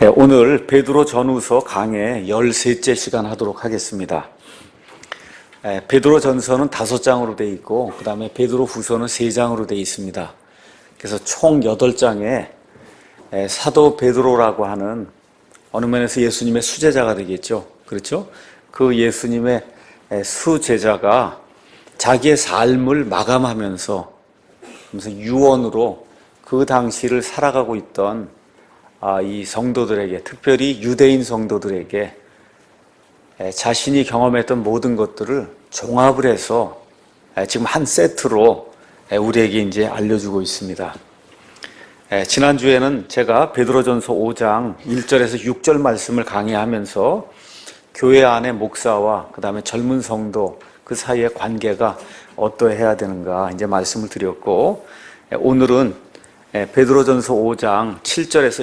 오늘 베드로 전후서 강의 13째 시간 하도록 하겠습니다. 베드로 전서는 5장으로 되어 있고 그 다음에 베드로 후서는 3장으로 되어 있습니다. 그래서 총 8장에 사도 베드로라고 하는 어느 면에서 예수님의 수제자가 되겠죠. 그렇죠? 그 예수님의 수제자가 자기의 삶을 마감하면서 유언으로 그 당시를 살아가고 있던 이 성도들에게, 특별히 유대인 성도들에게 자신이 경험했던 모든 것들을 종합을 해서 지금 한 세트로 우리에게 이제 알려주고 있습니다. 지난주에는 제가 베드로전서 5장 1절에서 6절 말씀을 강의하면서 교회 안의 목사와 그 다음에 젊은 성도 그 사이의 관계가 어떠해야 되는가 이제 말씀을 드렸고, 오늘은 베드로전서 5장 7절에서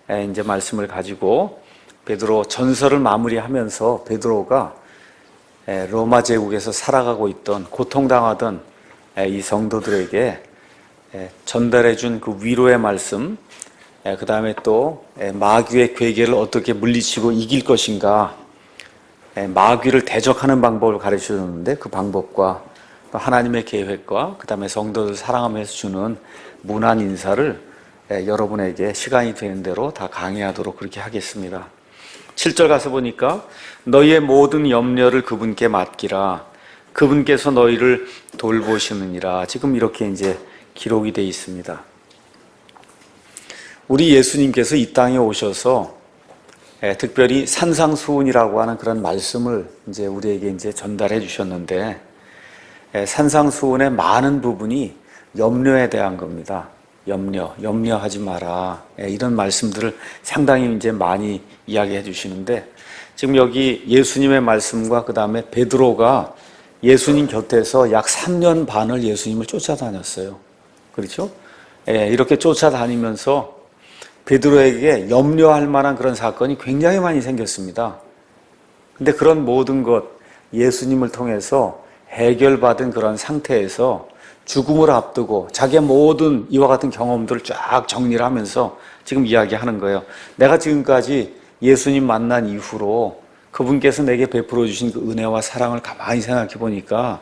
14절 이제 말씀을 가지고 베드로 전서를 마무리하면서 베드로가 로마 제국에서 살아가고 있던, 고통당하던 이 성도들에게 전달해 준 그 위로의 말씀, 그 다음에 또 마귀의 괴계를 어떻게 물리치고 이길 것인가, 마귀를 대적하는 방법을 가르쳐 줬는데 그 방법과 또 하나님의 계획과 그 다음에 성도들 사랑하면서 주는 문안 인사를 여러분에게 시간이 되는 대로 다 강의하도록 그렇게 하겠습니다. 7절 가서 보니까 너희의 모든 염려를 그분께 맡기라, 그분께서 너희를 돌보시느니라. 지금 이렇게 이제 기록이 되어 있습니다. 우리 예수님께서 이 땅에 오셔서 특별히 산상수훈이라고 하는 그런 말씀을 이제 우리에게 이제 전달해 주셨는데, 산상수훈의 많은 부분이 염려에 대한 겁니다. 염려하지 마라. 이런 말씀들을 상당히 이제 많이 이야기해 주시는데, 지금 여기 예수님의 말씀과 그 다음에 베드로가 예수님 곁에서 약 3년 반을 예수님을 쫓아다녔어요. 그렇죠? 이렇게 쫓아다니면서 베드로에게 염려할 만한 그런 사건이 굉장히 많이 생겼습니다. 근데 그런 모든 것 예수님을 통해서 해결받은 그런 상태에서 죽음을 앞두고 자기의 모든 이와 같은 경험들을 쫙 정리를 하면서 지금 이야기하는 거예요. 내가 지금까지 예수님 만난 이후로 그분께서 내게 베풀어 주신 그 은혜와 사랑을 가만히 생각해 보니까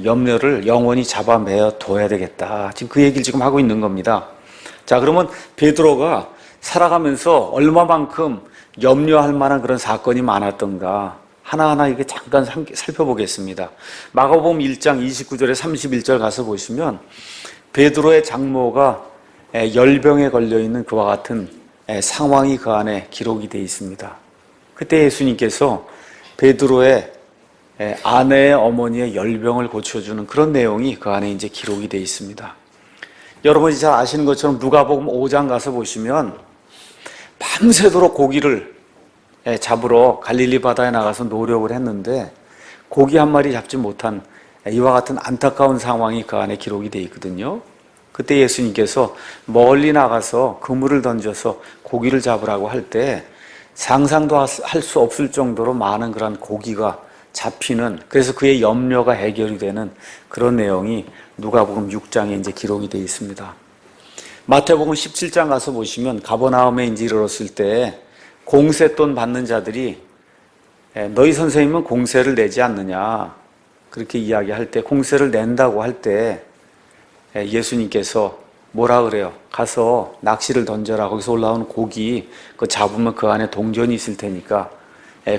염려를 영원히 잡아매어 둬야 되겠다. 지금 그 얘기를 지금 하고 있는 겁니다. 자, 그러면 베드로가 살아가면서 얼마만큼 염려할 만한 그런 사건이 많았던가 하나하나 이게 잠깐 살펴보겠습니다. 마가복음 1장 29절에 31절 가서 보시면 베드로의 장모가 열병에 걸려있는 그와 같은 상황이 그 안에 기록이 되어 있습니다. 그때 예수님께서 베드로의 아내의 어머니의 열병을 고쳐주는 그런 내용이 그 안에 이제 기록이 되어 있습니다. 여러분이 잘 아시는 것처럼 누가복음 5장 가서 보시면 밤새도록 고기를 잡으러 갈릴리 바다에 나가서 노력을 했는데 고기 한 마리 잡지 못한 이와 같은 안타까운 상황이 그 안에 기록이 되어 있거든요. 그때 예수님께서 멀리 나가서 그물을 던져서 고기를 잡으라고 할 때 상상도 할 수 없을 정도로 많은 그런 고기가 잡히는, 그래서 그의 염려가 해결이 되는 그런 내용이 누가복음 6장에 이제 기록이 되어 있습니다. 마태복음 17장 가서 보시면 가버나움에 이제 이르렀을 때 공세돈 받는 자들이 너희 선생님은 공세를 내지 않느냐 그렇게 이야기할 때, 공세를 낸다고 할 때 예수님께서 뭐라 그래요? 가서 낚시를 던져라. 거기서 올라오는 고기 그거 잡으면 그 안에 동전이 있을 테니까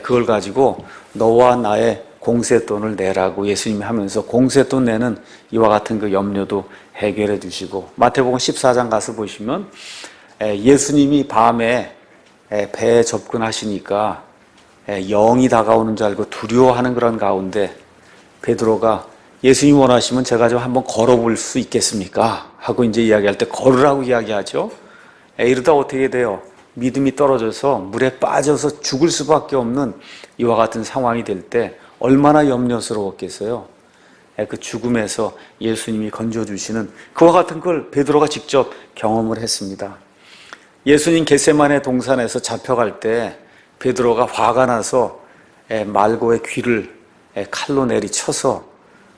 그걸 가지고 너와 나의 공세돈을 내라고 예수님이 하면서 공세돈 내는 이와 같은 그 염려도 해결해 주시고, 마태복음 14장 가서 보시면 예수님이 밤에 배에 접근하시니까 영이 다가오는 줄 알고 두려워하는 그런 가운데 베드로가 예수님 원하시면 제가 좀 한번 걸어볼 수 있겠습니까? 하고 이제 이야기할 때 걸으라고 이야기하죠. 이러다 어떻게 돼요? 믿음이 떨어져서 물에 빠져서 죽을 수밖에 없는 이와 같은 상황이 될 때 얼마나 염려스러웠겠어요. 그 죽음에서 예수님이 건져주시는 그와 같은 걸 베드로가 직접 경험을 했습니다. 예수님 겟세마네 동산에서 잡혀갈 때 베드로가 화가 나서 말고의 귀를 칼로 내리쳐서,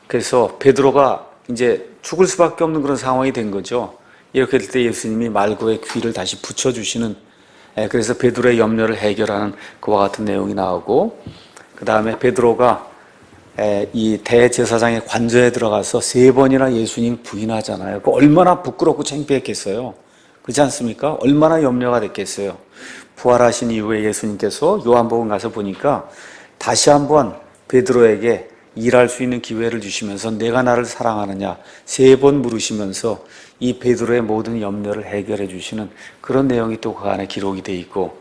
그래서 베드로가 이제 죽을 수밖에 없는 그런 상황이 된 거죠. 이렇게 될 때 예수님이 말고의 귀를 다시 붙여주시는 그래서 베드로의 염려를 해결하는 그와 같은 내용이 나오고, 그 다음에 베드로가 이 대제사장의 관저에 들어가서 3번이나 예수님 부인하잖아요. 그 얼마나 부끄럽고 창피했겠어요. 그렇지 않습니까? 얼마나 염려가 됐겠어요. 부활하신 이후에 예수님께서 요한복음 가서 보니까 다시 한번 베드로에게 일할 수 있는 기회를 주시면서 내가 나를 사랑하느냐 3번 물으시면서 이 베드로의 모든 염려를 해결해 주시는 그런 내용이 또 그 안에 기록이 되어 있고,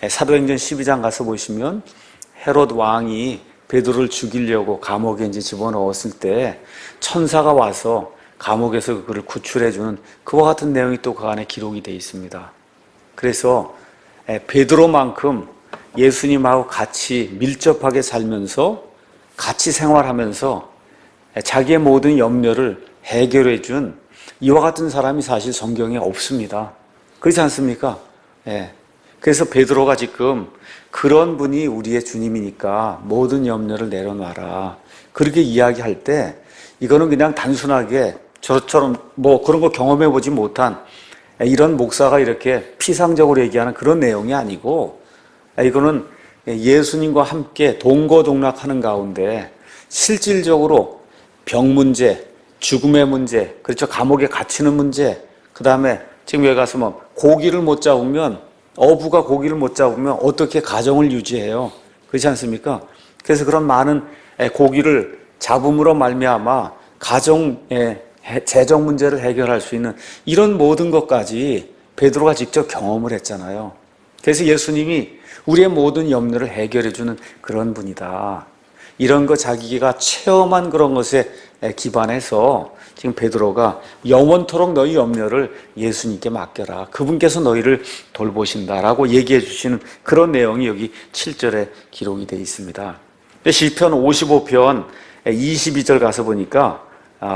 사도행전 12장 가서 보시면 헤롯 왕이 베드로를 죽이려고 감옥에 이제 집어넣었을 때 천사가 와서 감옥에서 그를 구출해 주는 그와 같은 내용이 또 그 안에 기록이 되어 있습니다. 그래서 베드로만큼 예수님하고 같이 밀접하게 살면서 같이 생활하면서 자기의 모든 염려를 해결해 준 이와 같은 사람이 사실 성경에 없습니다. 그렇지 않습니까? 그래서 베드로가 지금 그런 분이 우리의 주님이니까 모든 염려를 내려놔라, 그렇게 이야기할 때 이거는 그냥 단순하게 저처럼 뭐 그런 거 경험해 보지 못한 이런 목사가 이렇게 피상적으로 얘기하는 그런 내용이 아니고, 이거는 예수님과 함께 동거동락하는 가운데 실질적으로 병 문제, 죽음의 문제, 그렇죠, 감옥에 갇히는 문제, 그 다음에 지금 여기 가서 뭐 고기를 못 잡으면, 어부가 고기를 못 잡으면 어떻게 가정을 유지해요? 그렇지 않습니까? 그래서 그런 많은 고기를 잡음으로 말미암아 가정의 재정 문제를 해결할 수 있는 이런 모든 것까지 베드로가 직접 경험을 했잖아요. 그래서 예수님이 우리의 모든 염려를 해결해 주는 그런 분이다, 이런 거 자기가 체험한 그런 것에 기반해서 지금 베드로가 영원토록 너희 염려를 예수님께 맡겨라, 그분께서 너희를 돌보신다라고 얘기해 주시는 그런 내용이 여기 7절에 기록이 되어 있습니다. 시편 55편 22절 가서 보니까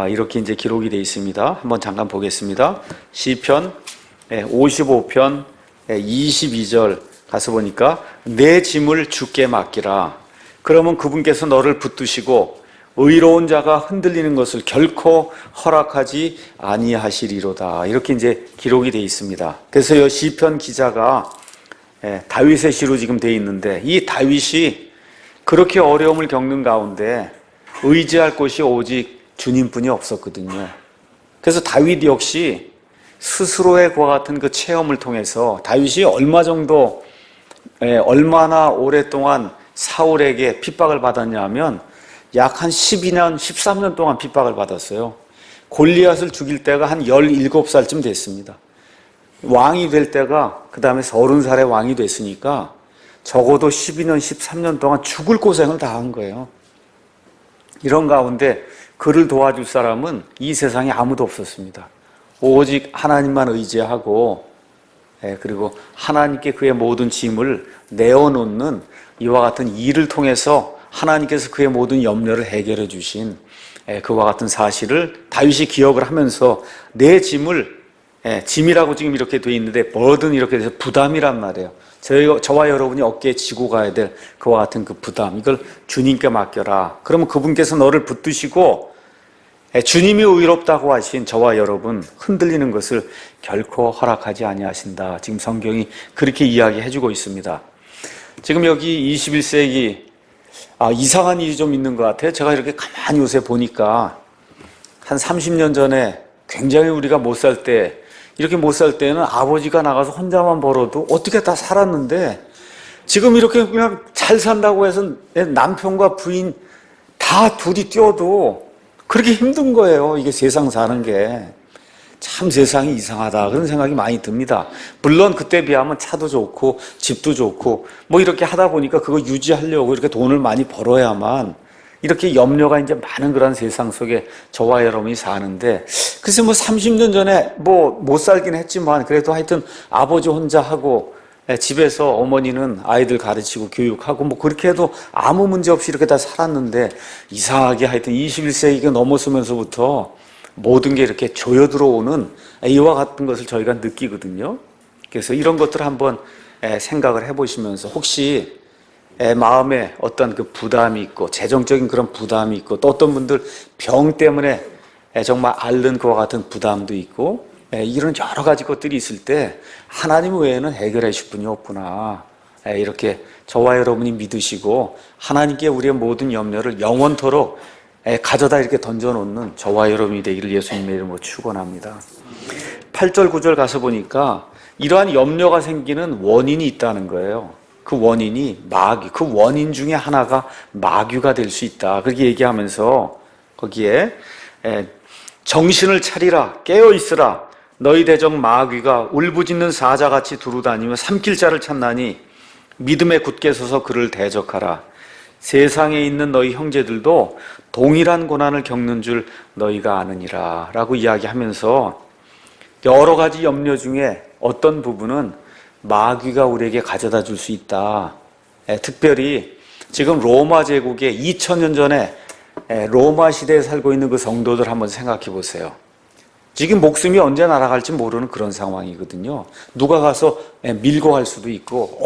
이렇게 이제 기록이 되어 있습니다. 한번 잠깐 보겠습니다. 시편 55편 22절 가서 보니까 내 짐을 주께 맡기라. 그러면 그분께서 너를 붙드시고 의로운 자가 흔들리는 것을 결코 허락하지 아니하시리로다. 이렇게 이제 기록이 되어 있습니다. 그래서 이 시편 기자가 다윗의 시로 지금 되어 있는데, 이 다윗이 그렇게 어려움을 겪는 가운데 의지할 곳이 오직 주님뿐이 없었거든요. 그래서 다윗 역시 스스로의 그와 같은 그 체험을 통해서 다윗이 얼마나 오랫동안 사울에게 핍박을 받았냐 하면 약 한 12년, 13년 동안 핍박을 받았어요. 골리앗을 죽일 때가 한 17살쯤 됐습니다. 왕이 될 때가 그 다음에 30살에 왕이 됐으니까 적어도 12년, 13년 동안 죽을 고생을 다 한 거예요. 이런 가운데 그를 도와줄 사람은 이 세상에 아무도 없었습니다. 오직 하나님만 의지하고, 그리고 하나님께 그의 모든 짐을 내어놓는 이와 같은 일을 통해서 하나님께서 그의 모든 염려를 해결해 주신 그와 같은 사실을 다윗이 기억을 하면서 내 짐을, 짐이라고 지금 이렇게 되어 있는데 버든 이렇게 돼서 부담이란 말이에요. 저와 여러분이 어깨에 지고 가야 될 그와 같은 그 부담, 이걸 주님께 맡겨라. 그러면 그분께서 너를 붙드시고 주님이 의롭다고 하신 저와 여러분 흔들리는 것을 결코 허락하지 아니하신다. 지금 성경이 그렇게 이야기해 주고 있습니다. 지금 여기 21세기 이상한 일이 좀 있는 것 같아요. 제가 이렇게 가만히 요새 보니까 한 30년 전에 굉장히 우리가 못 살 때, 이렇게 못 살 때는 아버지가 나가서 혼자만 벌어도 어떻게 다 살았는데, 지금 이렇게 그냥 잘 산다고 해서 남편과 부인 다 둘이 뛰어도 그렇게 힘든 거예요. 이게 세상 사는 게. 참 세상이 이상하다, 그런 생각이 많이 듭니다. 물론 그때 비하면 차도 좋고 집도 좋고 뭐 이렇게 하다 보니까 그거 유지하려고 이렇게 돈을 많이 벌어야만 이렇게 염려가 이제 많은 그런 세상 속에 저와 여러분이 사는데, 글쎄 뭐 30년 전에 뭐 못 살긴 했지만 그래도 하여튼 아버지 혼자 하고 집에서 어머니는 아이들 가르치고 교육하고 뭐 그렇게 해도 아무 문제 없이 이렇게 다 살았는데, 이상하게 하여튼 21세기가 넘어서면서부터 모든 게 이렇게 조여 들어오는 이와 같은 것을 저희가 느끼거든요. 그래서 이런 것들을 한번 생각을 해보시면서, 혹시 마음에 어떤 그 부담이 있고 재정적인 그런 부담이 있고, 또 어떤 분들 병 때문에 정말 앓는 그와 같은 부담도 있고, 이런 여러 가지 것들이 있을 때 하나님 외에는 해결해 주실 분이 없구나. 이렇게 저와 여러분이 믿으시고 하나님께 우리의 모든 염려를 영원토록 가져다 이렇게 던져놓는 저와 여러분이 되기를 예수님의 이름으로 축원합니다. 8절 9절 가서 보니까 이러한 염려가 생기는 원인이 있다는 거예요. 그 원인이 마귀, 그 원인 중에 하나가 마귀가 될 수 있다. 그렇게 얘기하면서 거기에 정신을 차리라, 깨어 있으라. 너희 대적 마귀가 울부짖는 사자같이 두루다니며 삼킬 자를 찾나니 믿음에 굳게 서서 그를 대적하라. 세상에 있는 너희 형제들도 동일한 고난을 겪는 줄 너희가 아느니라 라고 이야기하면서 여러 가지 염려 중에 어떤 부분은 마귀가 우리에게 가져다 줄 수 있다. 특별히 지금 로마 제국의 2000년 전에 로마 시대에 살고 있는 그 성도들 한번 생각해 보세요. 지금 목숨이 언제 날아갈지 모르는 그런 상황이거든요. 누가 가서 밀고 갈 수도 있고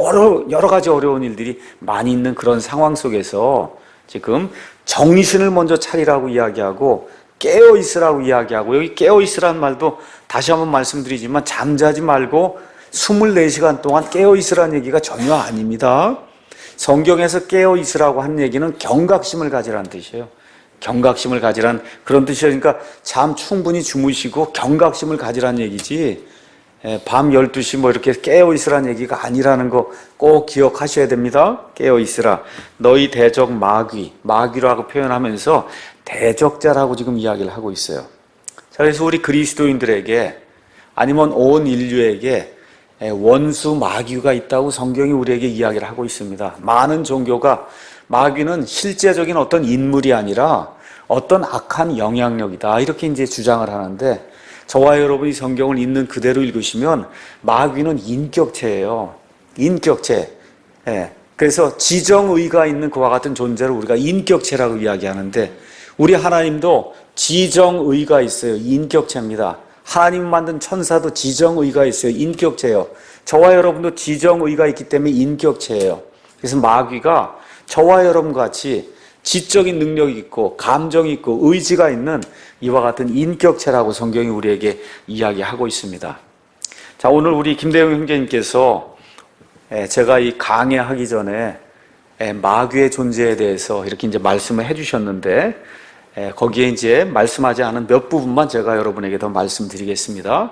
여러 가지 어려운 일들이 많이 있는 그런 상황 속에서 지금 정신을 먼저 차리라고 이야기하고 깨어 있으라고 이야기하고, 여기 깨어 있으라는 말도 다시 한번 말씀드리지만 잠자지 말고 24시간 동안 깨어 있으라는 얘기가 전혀 아닙니다. 성경에서 깨어 있으라고 한 얘기는 경각심을 가지라는 뜻이에요. 경각심을 가지란 그런 뜻이에요. 그러니까 잠 충분히 주무시고 경각심을 가지란 얘기지, 밤 12시 뭐 이렇게 깨어 있으란 얘기가 아니라는 거 꼭 기억하셔야 됩니다. 깨어 있으라. 너희 대적 마귀라고 표현하면서 대적자라고 지금 이야기를 하고 있어요. 자, 그래서 우리 그리스도인들에게 아니면 온 인류에게 원수 마귀가 있다고 성경이 우리에게 이야기를 하고 있습니다. 많은 종교가 마귀는 실제적인 어떤 인물이 아니라 어떤 악한 영향력이다, 이렇게 이제 주장을 하는데, 저와 여러분이 성경을 있는 그대로 읽으시면 마귀는 인격체예요. 인격체. 그래서 지정의가 있는 그와 같은 존재를 우리가 인격체라고 이야기하는데, 우리 하나님도 지정의가 있어요. 인격체입니다. 하나님 만든 천사도 지정의가 있어요. 인격체예요. 저와 여러분도 지정의가 있기 때문에 인격체예요. 그래서 마귀가 저와 여러분 같이 지적인 능력이 있고 감정이 있고 의지가 있는 이와 같은 인격체라고 성경이 우리에게 이야기하고 있습니다. 자, 오늘 우리 김대영 형제님께서 제가 이 강의하기 전에 마귀의 존재에 대해서 이렇게 이제 말씀을 해주셨는데, 거기에 이제 말씀하지 않은 몇 부분만 제가 여러분에게 더 말씀드리겠습니다.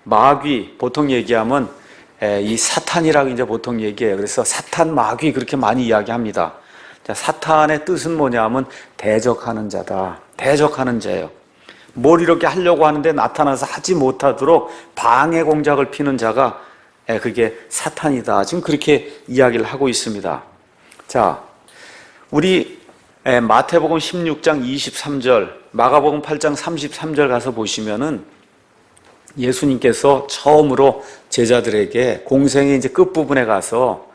마귀, 보통 얘기하면 이 사탄이라고 이제 보통 얘기해요. 그래서 사탄, 마귀 그렇게 많이 이야기합니다. 자, 사탄의 뜻은 뭐냐면 대적하는 자다. 대적하는 자예요. 뭘 이렇게 하려고 하는데 나타나서 하지 못하도록 방해 공작을 피는 자가 그게 사탄이다. 지금 그렇게 이야기를 하고 있습니다. 자, 우리 마태복음 16장 23절, 마가복음 8장 33절 가서 보시면은 예수님께서 처음으로 제자들에게 공생의 이제 끝부분에 가서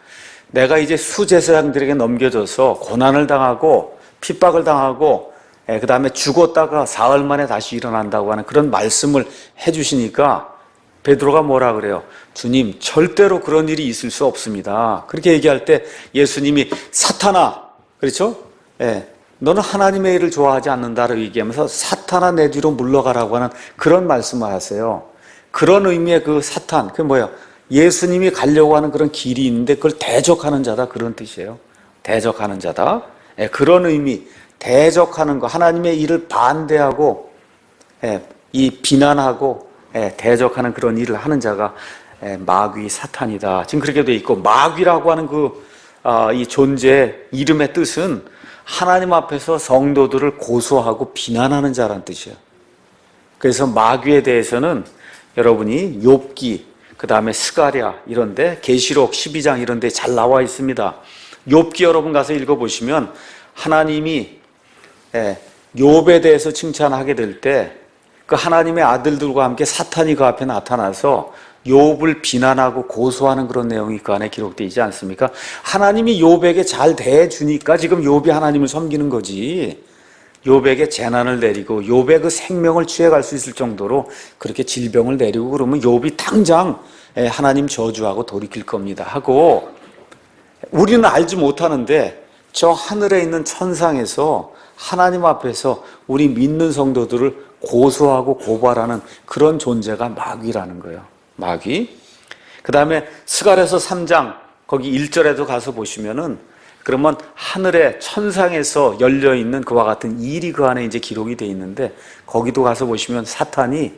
내가 이제 수제사장들에게 넘겨져서 고난을 당하고 핍박을 당하고 그 다음에 죽었다가 사흘 만에 다시 일어난다고 하는 그런 말씀을 해주시니까 베드로가 뭐라 그래요? 주님, 절대로 그런 일이 있을 수 없습니다. 그렇게 얘기할 때 예수님이 사탄아, 그렇죠? 너는 하나님의 일을 좋아하지 않는다라고 얘기하면서 사탄아 내 뒤로 물러가라고 하는 그런 말씀을 하세요. 그런 의미의 그 사탄, 그게 뭐예요? 예수님이 가려고 하는 그런 길이 있는데 그걸 대적하는 자다, 그런 뜻이에요. 대적하는 자다. 그런 의미, 대적하는 거, 하나님의 일을 반대하고 이 비난하고 대적하는 그런 일을 하는 자가 마귀, 사탄이다. 지금 그렇게 돼 있고, 마귀라고 하는 이 존재의 이름의 뜻은 하나님 앞에서 성도들을 고소하고 비난하는 자라는 뜻이에요. 그래서 마귀에 대해서는 여러분이 욥기, 그 다음에 스가랴 이런데, 계시록 12장 이런데 잘 나와 있습니다. 욥기 여러분 가서 읽어보시면 하나님이 욥에 대해서 칭찬하게 될 때 그 하나님의 아들들과 함께 사탄이 그 앞에 나타나서 욥을 비난하고 고소하는 그런 내용이 그 안에 기록되어 있지 않습니까? 하나님이 욥에게 잘 대해주니까 지금 욥이 하나님을 섬기는 거지, 욥에게 재난을 내리고 욥의 그 생명을 취해갈 수 있을 정도로 그렇게 질병을 내리고 그러면 욥이 당장 하나님 저주하고 돌이킬 겁니다 하고, 우리는 알지 못하는데 저 하늘에 있는 천상에서 하나님 앞에서 우리 믿는 성도들을 고소하고 고발하는 그런 존재가 마귀라는 거예요. 마귀. 그 다음에 스가랴서 3장 거기 1절에도 가서 보시면은 그러면 하늘의 천상에서 열려있는 그와 같은 일이 그 안에 이제 기록이 되어 있는데 거기도 가서 보시면 사탄이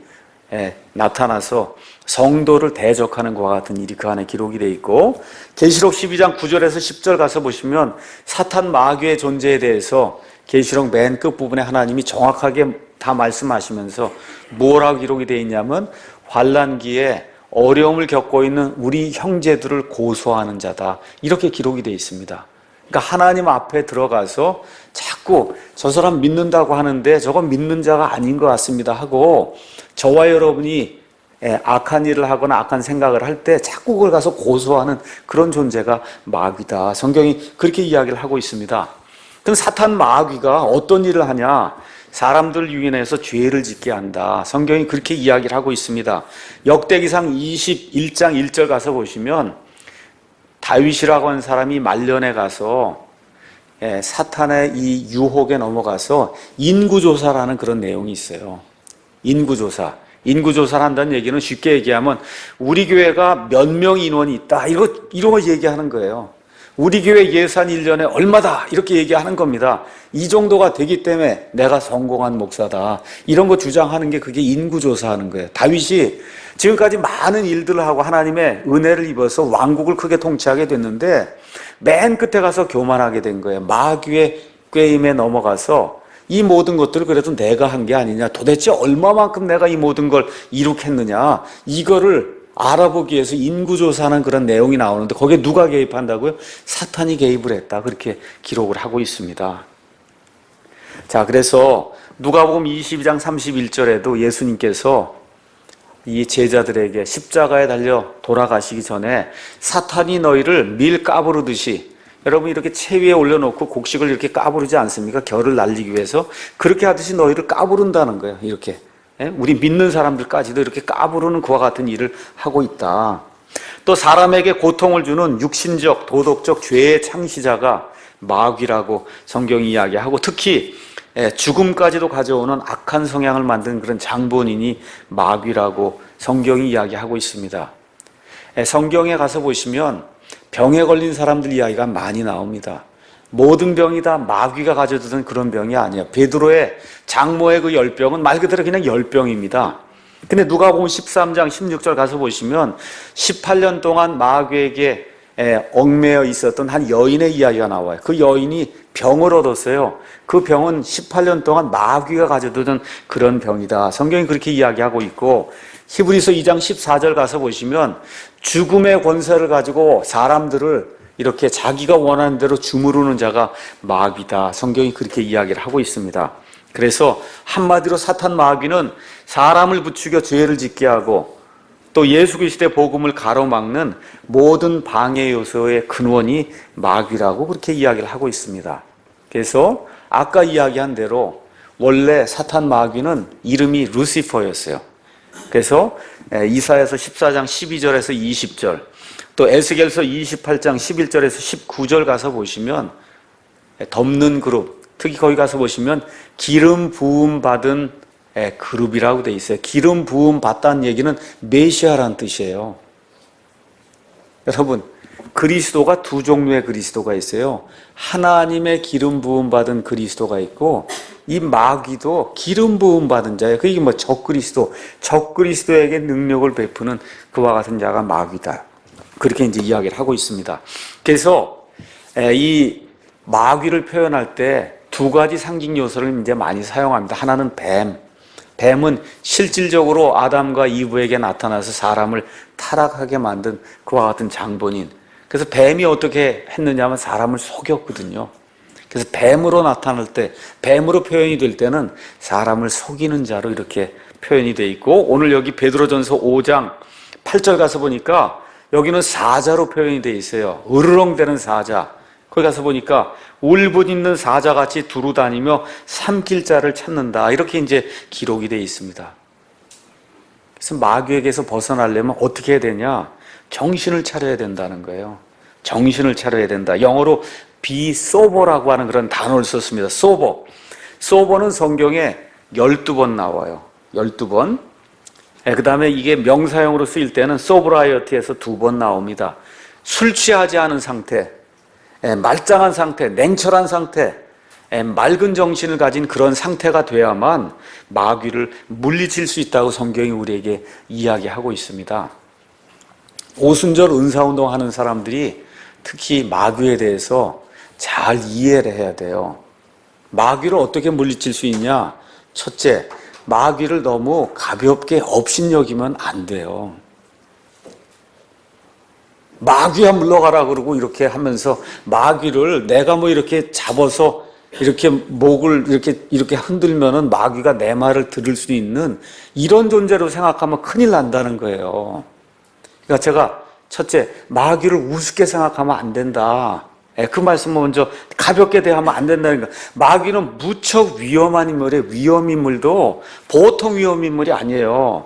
나타나서 성도를 대적하는 것과 같은 일이 그 안에 기록이 되어 있고 계시록 12장 9절에서 10절 가서 보시면 사탄 마귀의 존재에 대해서 계시록 맨 끝부분에 하나님이 정확하게 다 말씀하시면서 뭐라고 기록이 되어 있냐면 환난기에 어려움을 겪고 있는 우리 형제들을 고소하는 자다 이렇게 기록이 되어 있습니다. 그러니까 하나님 앞에 들어가서 자꾸 저 사람 믿는다고 하는데 저건 믿는 자가 아닌 것 같습니다 하고 저와 여러분이 악한 일을 하거나 악한 생각을 할 때 자꾸 그걸 가서 고소하는 그런 존재가 마귀다. 성경이 그렇게 이야기를 하고 있습니다. 그럼 사탄 마귀가 어떤 일을 하냐? 사람들 유인해서 죄를 짓게 한다. 성경이 그렇게 이야기를 하고 있습니다. 역대기상 21장 1절 가서 보시면 다윗이라고 하는 사람이 말년에 가서 사탄의 이 유혹에 넘어가서 인구조사라는 그런 내용이 있어요. 인구조사. 인구조사를 한다는 얘기는 쉽게 얘기하면 우리 교회가 몇 명 인원이 있다. 이런 거 얘기하는 거예요. 우리 교회 예산 1년에 얼마다. 이렇게 얘기하는 겁니다. 이 정도가 되기 때문에 내가 성공한 목사다. 이런 거 주장하는 게 그게 인구조사하는 거예요. 다윗이 지금까지 많은 일들을 하고 하나님의 은혜를 입어서 왕국을 크게 통치하게 됐는데 맨 끝에 가서 교만하게 된 거예요. 마귀의 꾀임에 넘어가서 이 모든 것들을 그래도 내가 한 게 아니냐. 도대체 얼마만큼 내가 이 모든 걸 이룩했느냐. 이거를 알아보기 위해서 인구조사하는 그런 내용이 나오는데 거기에 누가 개입한다고요? 사탄이 개입을 했다. 그렇게 기록을 하고 있습니다. 자, 그래서 누가복음 22장 31절에도 예수님께서 이 제자들에게 십자가에 달려 돌아가시기 전에 사탄이 너희를 밀 까부르듯이 여러분 이렇게 채 위에 올려놓고 곡식을 이렇게 까부르지 않습니까? 결을 날리기 위해서 그렇게 하듯이 너희를 까부른다는 거예요. 이렇게 우리 믿는 사람들까지도 이렇게 까부르는 그와 같은 일을 하고 있다. 또 사람에게 고통을 주는 육신적 도덕적 죄의 창시자가 마귀라고 성경이 이야기하고 특히 죽음까지도 가져오는 악한 성향을 만든 그런 장본인이 마귀라고 성경이 이야기하고 있습니다. 성경에 가서 보시면 병에 걸린 사람들 이야기가 많이 나옵니다. 모든 병이 다 마귀가 가져다준 그런 병이 아니에요. 베드로의 장모의 그 열병은 말 그대로 그냥 열병입니다. 근데 누가복음 13장 16절 가서 보시면 18년 동안 마귀에게 얽매여 있었던 한 여인의 이야기가 나와요. 그 여인이 병을 얻었어요. 그 병은 18년 동안 마귀가 가져두던 그런 병이다. 성경이 그렇게 이야기하고 있고 히브리서 2장 14절 가서 보시면 죽음의 권세를 가지고 사람들을 이렇게 자기가 원하는 대로 주무르는 자가 마귀다. 성경이 그렇게 이야기를 하고 있습니다. 그래서 한마디로 사탄 마귀는 사람을 부추겨 죄를 짓게 하고 또 예수 그리스도의 복음을 가로막는 모든 방해 요소의 근원이 마귀라고 그렇게 이야기를 하고 있습니다. 그래서 아까 이야기한 대로 원래 사탄 마귀는 이름이 루시퍼였어요. 그래서 이사야서 14장 12절에서 20절 또 에스겔서 28장 11절에서 19절 가서 보시면 덮는 그룹 특히 거기 가서 보시면 기름 부음 받은 그룹이라고 돼 있어요. 기름 부음 받다는 얘기는 메시아라는 뜻이에요. 여러분 그리스도가 두 종류의 그리스도가 있어요. 하나님의 기름 부음 받은 그리스도가 있고 이 마귀도 기름 부음 받은 자예요. 그게 뭐 적그리스도, 적그리스도에게 능력을 베푸는 그와 같은 자가 마귀다. 그렇게 이제 이야기를 하고 있습니다. 그래서 이 마귀를 표현할 때 두 가지 상징 요소를 이제 많이 사용합니다. 하나는 뱀. 뱀은 실질적으로 아담과 이브에게 나타나서 사람을 타락하게 만든 그와 같은 장본인. 그래서 뱀이 어떻게 했느냐면 사람을 속였거든요. 그래서 뱀으로 나타날 때, 뱀으로 표현이 될 때는 사람을 속이는 자로 이렇게 표현이 돼 있고 오늘 여기 베드로전서 5장 8절 가서 보니까 여기는 사자로 표현이 돼 있어요. 으르렁대는 사자. 거기 가서 보니까 울분 있는 사자같이 두루 다니며 삼킬 자를 찾는다. 이렇게 이제 기록이 돼 있습니다. 그래서 마귀에게서 벗어나려면 어떻게 해야 되냐? 정신을 차려야 된다는 거예요. 정신을 차려야 된다. 영어로 be sober라고 하는 그런 단어를 썼습니다. sober. sober는 성경에 12번 나와요. 12번. 그 다음에 이게 명사형으로 쓰일 때는 sobriety에서 2번 나옵니다. 술 취하지 않은 상태, 말짱한 상태, 냉철한 상태, 맑은 정신을 가진 그런 상태가 돼야만 마귀를 물리칠 수 있다고 성경이 우리에게 이야기하고 있습니다. 오순절 은사운동 하는 사람들이 특히 마귀에 대해서 잘 이해를 해야 돼요. 마귀를 어떻게 물리칠 수 있냐? 첫째, 마귀를 너무 가볍게 업신여기면 안 돼요. 마귀야 물러가라 그러고 이렇게 하면서 마귀를 내가 뭐 이렇게 잡아서 이렇게 목을 이렇게 흔들면은 마귀가 내 말을 들을 수 있는 이런 존재로 생각하면 큰일 난다는 거예요. 그러니까 제가 첫째, 마귀를 우습게 생각하면 안 된다. 그 말씀 먼저 가볍게 대하면 안 된다는 거예요. 마귀는 무척 위험한 인물이에요. 위험인물도 보통 위험인물이 아니에요.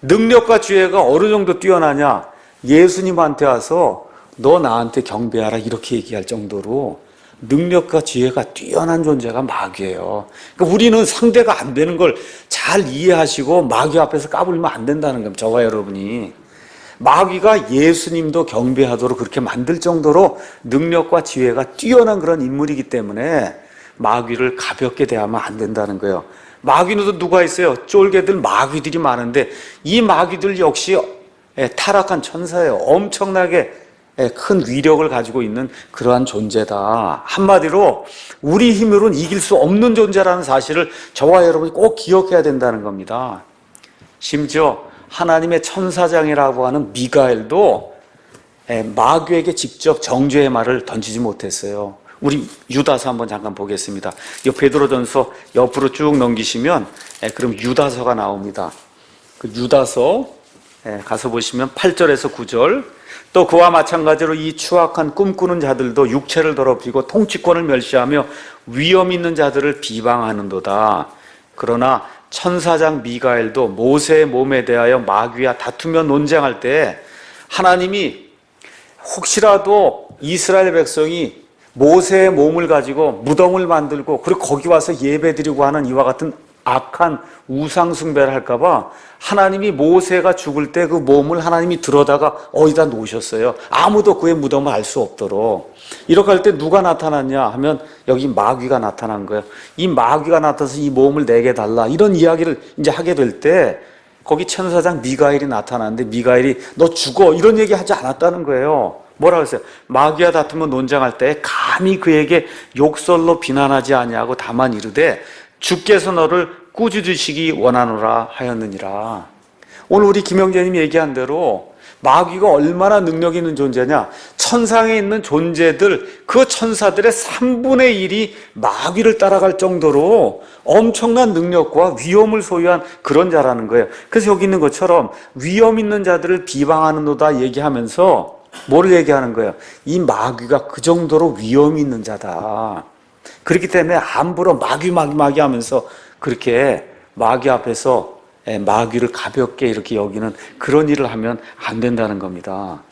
능력과 지혜가 어느 정도 뛰어나냐? 예수님한테 와서 너 나한테 경배하라 이렇게 얘기할 정도로 능력과 지혜가 뛰어난 존재가 마귀예요. 그러니까 우리는 상대가 안 되는 걸 잘 이해하시고 마귀 앞에서 까불면 안 된다는 겁니다. 저와 여러분이. 마귀가 예수님도 경배하도록 그렇게 만들 정도로 능력과 지혜가 뛰어난 그런 인물이기 때문에 마귀를 가볍게 대하면 안 된다는 거예요. 마귀는 또 누가 있어요? 쫄개들 마귀들이 많은데 이 마귀들 역시 타락한 천사예요. 엄청나게 큰 위력을 가지고 있는 그러한 존재다. 한마디로 우리 힘으로는 이길 수 없는 존재라는 사실을 저와 여러분이 꼭 기억해야 된다는 겁니다. 심지어 하나님의 천사장이라고 하는 미가엘도 마귀에게 직접 정죄의 말을 던지지 못했어요. 우리 유다서 한번 잠깐 보겠습니다. 이 베드로전서 옆으로 쭉 넘기시면 그럼 유다서가 나옵니다. 그 유다서 가서 보시면 8절에서 9절. 또 그와 마찬가지로 이 추악한 꿈꾸는 자들도 육체를 더럽히고 통치권을 멸시하며 위험 있는 자들을 비방하는도다. 그러나 천사장 미가엘도 모세의 몸에 대하여 마귀와 다투며 논쟁할 때 하나님이 혹시라도 이스라엘 백성이 모세의 몸을 가지고 무덤을 만들고 그리고 거기 와서 예배드리고 하는 이와 같은 악한 우상 숭배를 할까봐 하나님이 모세가 죽을 때 그 몸을 하나님이 들어다가 어디다 놓으셨어요. 아무도 그의 무덤을 알 수 없도록. 이렇게 할 때 누가 나타났냐 하면 여기 마귀가 나타난 거예요. 이 마귀가 나타나서 이 몸을 내게 달라 이런 이야기를 이제 하게 될 때 거기 천사장 미가엘이 나타나는데 미가엘이 너 죽어 이런 얘기 하지 않았다는 거예요. 뭐라고 했어요? 마귀와 다투며 논쟁할 때 감히 그에게 욕설로 비난하지 아니하고 다만 이르되 주께서 너를 꾸짖으시기 원하노라 하였느니라. 오늘 우리 김영재님이 얘기한 대로 마귀가 얼마나 능력 있는 존재냐. 천상에 있는 존재들, 그 천사들의 3분의 1이 마귀를 따라갈 정도로 엄청난 능력과 위엄을 소유한 그런 자라는 거예요. 그래서 여기 있는 것처럼 위엄 있는 자들을 비방하는도다 얘기하면서 뭐를 얘기하는 거예요? 이 마귀가 그 정도로 위엄이 있는 자다. 그렇기 때문에 함부로 마귀 하면서 그렇게 마귀 앞에서 마귀를 가볍게 이렇게 여기는 그런 일을 하면 안 된다는 겁니다.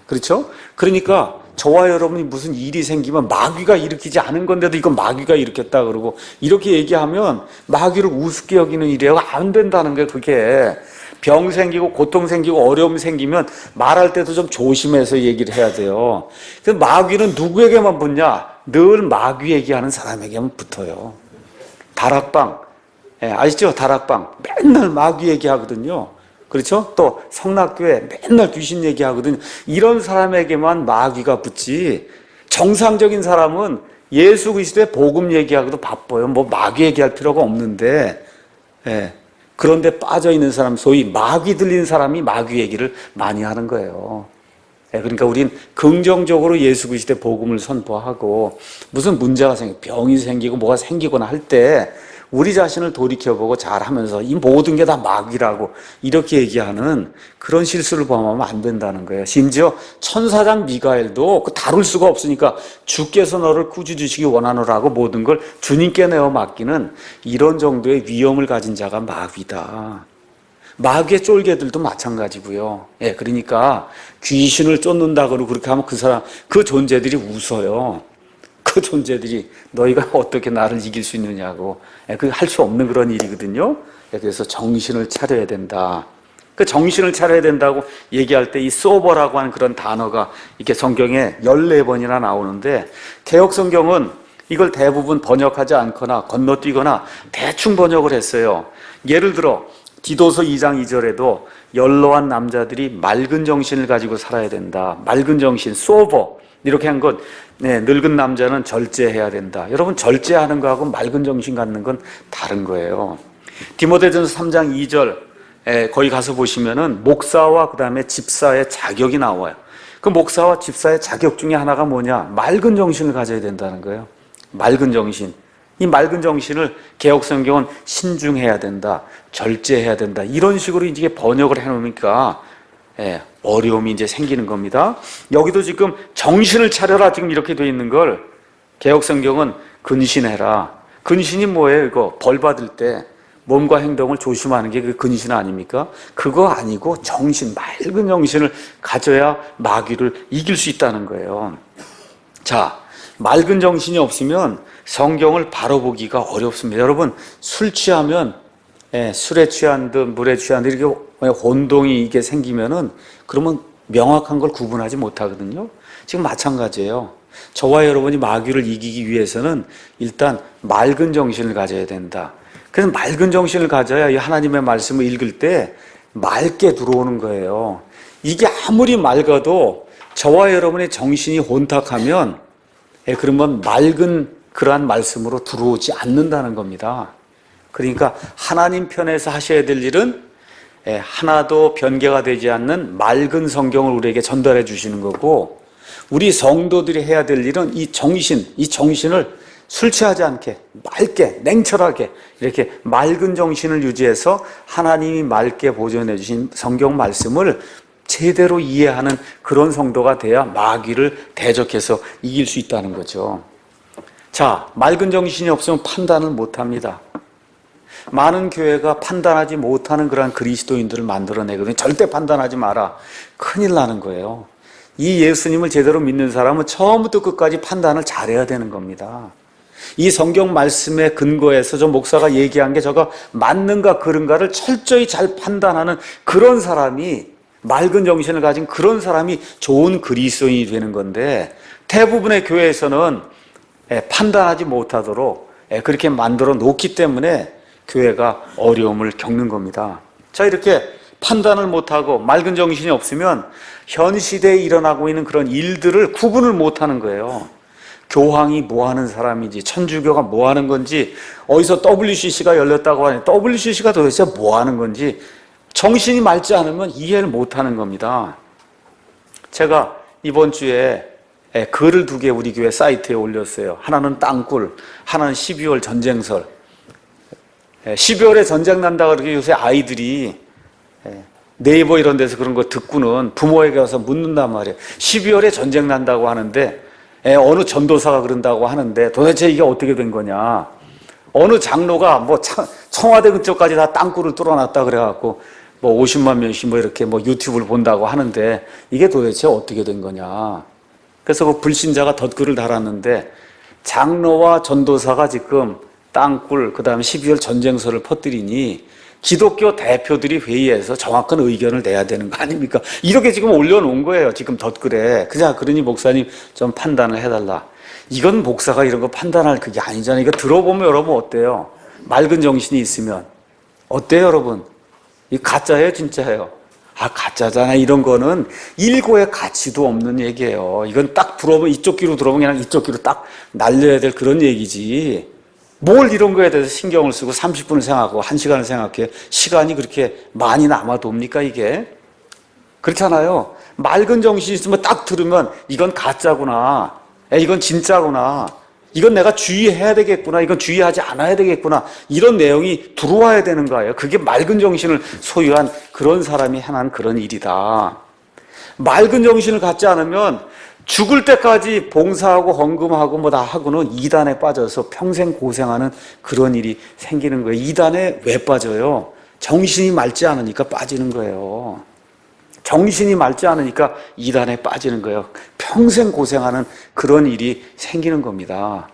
그렇죠? 그러니까 저와 여러분이 무슨 일이 생기면 마귀가 일으키지 않은 건데도 이건 마귀가 일으켰다 그러고 이렇게 얘기하면 마귀를 우습게 여기는 일이에요. 안 된다는 거예요. 그게 병 생기고 고통 생기고 어려움 생기면 말할 때도 좀 조심해서 얘기를 해야 돼요. 그래서 마귀는 누구에게만 붙냐? 늘 마귀 얘기하는 사람에게만 붙어요. 다락방, 아시죠? 다락방 맨날 마귀 얘기하거든요. 그렇죠? 또 성락교회 맨날 귀신 얘기하거든요. 이런 사람에게만 마귀가 붙지 정상적인 사람은 예수 그리스도의 복음 얘기하고도 바빠요. 뭐 마귀 얘기할 필요가 없는데 그런데 빠져있는 사람, 소위 마귀 들린 사람이 마귀 얘기를 많이 하는 거예요. 그러니까 우린 긍정적으로 예수 그리스도의 복음을 선포하고 무슨 문제가 생기고 병이 생기고 뭐가 생기거나 할 때 우리 자신을 돌이켜보고 잘하면서 이 모든 게 다 마귀라고 이렇게 얘기하는 그런 실수를 범하면 안 된다는 거예요. 심지어 천사장 미가엘도 그 다룰 수가 없으니까 주께서 너를 꾸짖으시기 원하노라고 모든 걸 주님께 내어 맡기는 이런 정도의 위엄을 가진 자가 마귀다. 마귀의 쫄개들도 마찬가지고요. 그러니까 귀신을 쫓는다 그러고 그렇게 하면 그 사람, 그 존재들이 웃어요. 그 존재들이 너희가 어떻게 나를 이길 수 있느냐고. 그게 할 수 없는 그런 일이거든요. 그래서 정신을 차려야 된다. 그 정신을 차려야 된다고 얘기할 때 이 소버라고 하는 그런 단어가 이렇게 성경에 14번이나 나오는데, 개역 성경은 이걸 대부분 번역하지 않거나 건너뛰거나 대충 번역을 했어요. 예를 들어 디도서 2장 2절에도 연로한 남자들이 맑은 정신을 가지고 살아야 된다. 맑은 정신, 소버. 이렇게 한 건, 늙은 남자는 절제해야 된다. 여러분, 절제하는 거하고 맑은 정신 갖는 건 다른 거예요. 디모데전서 3장 2절, 거기 가서 보시면은 목사와 그 다음에 집사의 자격이 나와요. 그 목사와 집사의 자격 중에 하나가 뭐냐? 맑은 정신을 가져야 된다는 거예요. 맑은 정신. 이 맑은 정신을 개역 성경은 신중해야 된다, 절제해야 된다, 이런 식으로 이제 번역을 해놓으니까 어려움이 이제 생기는 겁니다. 여기도 지금 정신을 차려라 지금 이렇게 돼 있는 걸 개역 성경은 근신해라. 근신이 뭐예요? 이거 벌 받을 때 몸과 행동을 조심하는 게 그 근신 아닙니까? 그거 아니고 정신, 맑은 정신을 가져야 마귀를 이길 수 있다는 거예요. 자, 맑은 정신이 없으면 성경을 바로 보기가 어렵습니다. 여러분, 술 취하면, 술에 취한 듯 물에 취한 듯 이렇게 혼동이 이게 생기면은 그러면 명확한 걸 구분하지 못하거든요. 지금 마찬가지예요. 저와 여러분이 마귀를 이기기 위해서는 일단 맑은 정신을 가져야 된다. 그래서 맑은 정신을 가져야 이 하나님의 말씀을 읽을 때 맑게 들어오는 거예요. 이게 아무리 맑아도 저와 여러분의 정신이 혼탁하면 그러면 맑은 그러한 말씀으로 들어오지 않는다는 겁니다. 그러니까 하나님 편에서 하셔야 될 일은 하나도 변개가 되지 않는 맑은 성경을 우리에게 전달해 주시는 거고, 우리 성도들이 해야 될 일은 이 정신을 술 취하지 않게 맑게 냉철하게 이렇게 맑은 정신을 유지해서 하나님이 맑게 보존해 주신 성경 말씀을 제대로 이해하는 그런 성도가 돼야 마귀를 대적해서 이길 수 있다는 거죠. 자, 맑은 정신이 없으면 판단을 못합니다. 많은 교회가 판단하지 못하는 그러한 그리스도인들을 만들어내거든요. 절대 판단하지 마라. 큰일 나는 거예요. 이 예수님을 제대로 믿는 사람은 처음부터 끝까지 판단을 잘해야 되는 겁니다. 이 성경 말씀에 근거해서 저 목사가 얘기한 게 저거 맞는가 그른가를 철저히 잘 판단하는 그런 사람이, 맑은 정신을 가진 그런 사람이 좋은 그리스도인이 되는 건데, 대부분의 교회에서는 판단하지 못하도록 그렇게 만들어 놓기 때문에 교회가 어려움을 겪는 겁니다. 자, 이렇게 판단을 못하고 맑은 정신이 없으면 현 시대에 일어나고 있는 그런 일들을 구분을 못하는 거예요. 교황이 뭐 하는 사람인지, 천주교가 뭐 하는 건지, 어디서 WCC가 열렸다고 하니 WCC가 도대체 뭐 하는 건지 정신이 맑지 않으면 이해를 못하는 겁니다. 제가 이번 주에 글을 2개 우리 교회 사이트에 올렸어요. 하나는 땅굴, 하나는 12월 전쟁설. 12월에 전쟁 난다 그러게 요새 아이들이 네이버 이런 데서 그런 거 듣고는 부모에게 와서 묻는단 말이에요. 12월에 전쟁 난다고 하는데 어느 전도사가 그런다고 하는데 도대체 이게 어떻게 된 거냐. 어느 장로가 뭐 청와대 근처까지 다 땅굴을 뚫어놨다 그래갖고 뭐 50만 명씩 뭐 이렇게 뭐 유튜브를 본다고 하는데 이게 도대체 어떻게 된 거냐. 그래서 그 불신자가 덧글을 달았는데, 장로와 전도사가 지금 땅굴, 그 다음에 12월 전쟁설을 퍼뜨리니 기독교 대표들이 회의해서 정확한 의견을 내야 되는 거 아닙니까? 이렇게 지금 올려놓은 거예요, 지금 덧글에. 그러니 목사님 좀 판단을 해달라. 이건 목사가 이런 거 판단할 그게 아니잖아요. 이거 들어보면 여러분 어때요? 맑은 정신이 있으면. 어때요, 여러분? 이 가짜예요, 진짜예요? 아, 가짜잖아. 이런 거는 일고의 가치도 없는 얘기예요. 이건 딱 들어보면 이쪽 귀로 들어보면 그냥 이쪽 귀로 딱 날려야 될 그런 얘기지. 뭘 이런 거에 대해서 신경을 쓰고 30분을 생각하고 1시간을 생각해. 시간이 그렇게 많이 남아도입니까, 이게? 그렇잖아요. 맑은 정신이 있으면 딱 들으면 이건 가짜구나. 이건 진짜구나. 이건 내가 주의해야 되겠구나. 이건 주의하지 않아야 되겠구나. 이런 내용이 들어와야 되는 거예요. 그게 맑은 정신을 소유한 그런 사람이 해난 그런 일이다. 맑은 정신을 갖지 않으면 죽을 때까지 봉사하고 헌금하고 뭐 다 하고는 이단에 빠져서 평생 고생하는 그런 일이 생기는 거예요. 이단에 왜 빠져요? 정신이 맑지 않으니까 빠지는 거예요. 정신이 맑지 않으니까 이단에 빠지는 거예요. 평생 고생하는 그런 일이 생기는 겁니다.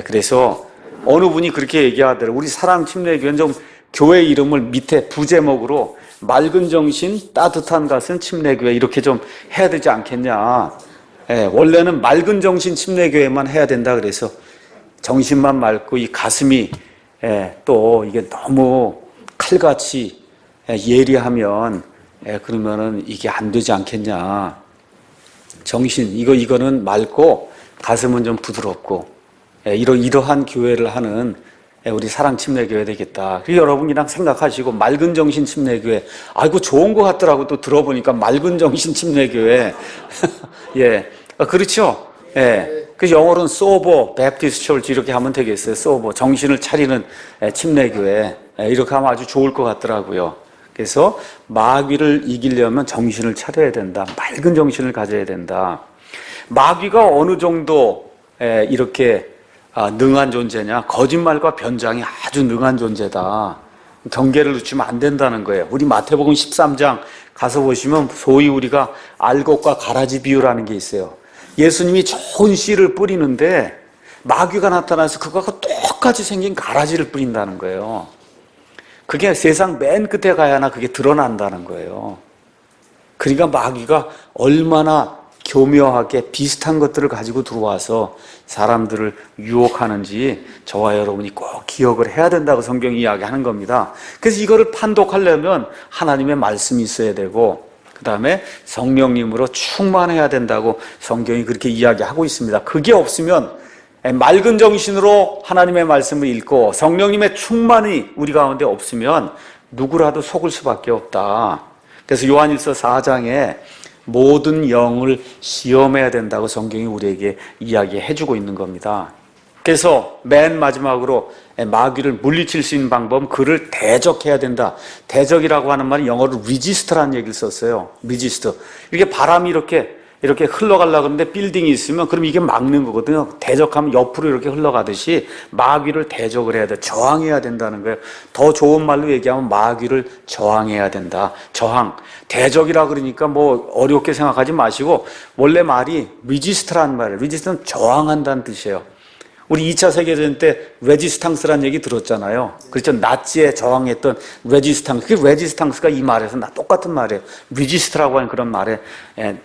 그래서 어느 분이 그렇게 얘기하더라고요. 우리 사랑침례교회는 좀 교회 이름을 밑에 부제목으로 맑은 정신, 따뜻한 가슴 침례교회 이렇게 좀 해야 되지 않겠냐. 원래는 맑은 정신 침례교회만 해야 된다 그래서 정신만 맑고 이 가슴이 또 이게 너무 칼같이 예리하면 그러면은 이게 안 되지 않겠냐. 정신 이거는 맑고 가슴은 좀 부드럽고 이러한 교회를 하는 우리 사랑 침례교회 되겠다. 그리고 여러분 그냥 생각하시고 맑은 정신 침례교회. 아이고 좋은 것 같더라고. 또 들어보니까 맑은 정신 침례교회. 예, 그렇죠. 그 영어로는 sober Baptist Church 이렇게 하면 되겠어요. sober 정신을 차리는 침례교회. 이렇게 하면 아주 좋을 것 같더라고요. 그래서 마귀를 이기려면 정신을 차려야 된다. 맑은 정신을 가져야 된다. 마귀가 어느 정도 이렇게 능한 존재냐? 거짓말과 변장이 아주 능한 존재다. 경계를 늦추면 안 된다는 거예요. 우리 마태복음 13장 가서 보시면 소위 우리가 알곡과 가라지 비유라는 게 있어요. 예수님이 좋은 씨를 뿌리는데 마귀가 나타나서 그거하고 똑같이 생긴 가라지를 뿌린다는 거예요. 그게 세상 맨 끝에 가야나 그게 드러난다는 거예요. 그러니까 마귀가 얼마나 교묘하게 비슷한 것들을 가지고 들어와서 사람들을 유혹하는지 저와 여러분이 꼭 기억을 해야 된다고 성경이 이야기하는 겁니다. 그래서 이거를 판독하려면 하나님의 말씀이 있어야 되고 그 다음에 성령님으로 충만해야 된다고 성경이 그렇게 이야기하고 있습니다. 그게 없으면 맑은 정신으로 하나님의 말씀을 읽고 성령님의 충만이 우리 가운데 없으면 누구라도 속을 수밖에 없다. 그래서 요한일서 4장에 모든 영을 시험해야 된다고 성경이 우리에게 이야기해주고 있는 겁니다. 그래서 맨 마지막으로 마귀를 물리칠 수 있는 방법은 그를 대적해야 된다. 대적이라고 하는 말은 영어로 resist라는 얘기를 썼어요. resist. 이렇게 바람이 이렇게 흘러가려고 하는데 빌딩이 있으면 그럼 이게 막는 거거든요. 대적하면 옆으로 이렇게 흘러가듯이 마귀를 대적을 해야 돼. 저항해야 된다는 거예요. 더 좋은 말로 얘기하면 마귀를 저항해야 된다. 저항. 대적이라 그러니까 뭐 어렵게 생각하지 마시고 원래 말이 resist라는 말이에요. resist는 저항한다는 뜻이에요. 우리 2차 세계대전 때 레지스탕스라는 얘기 들었잖아요. 그렇죠. 나치에 저항했던 레지스탕스. 그 레지스탕스가 이 말에서 똑같은 말이에요. 리지스트라고 하는 그런 말에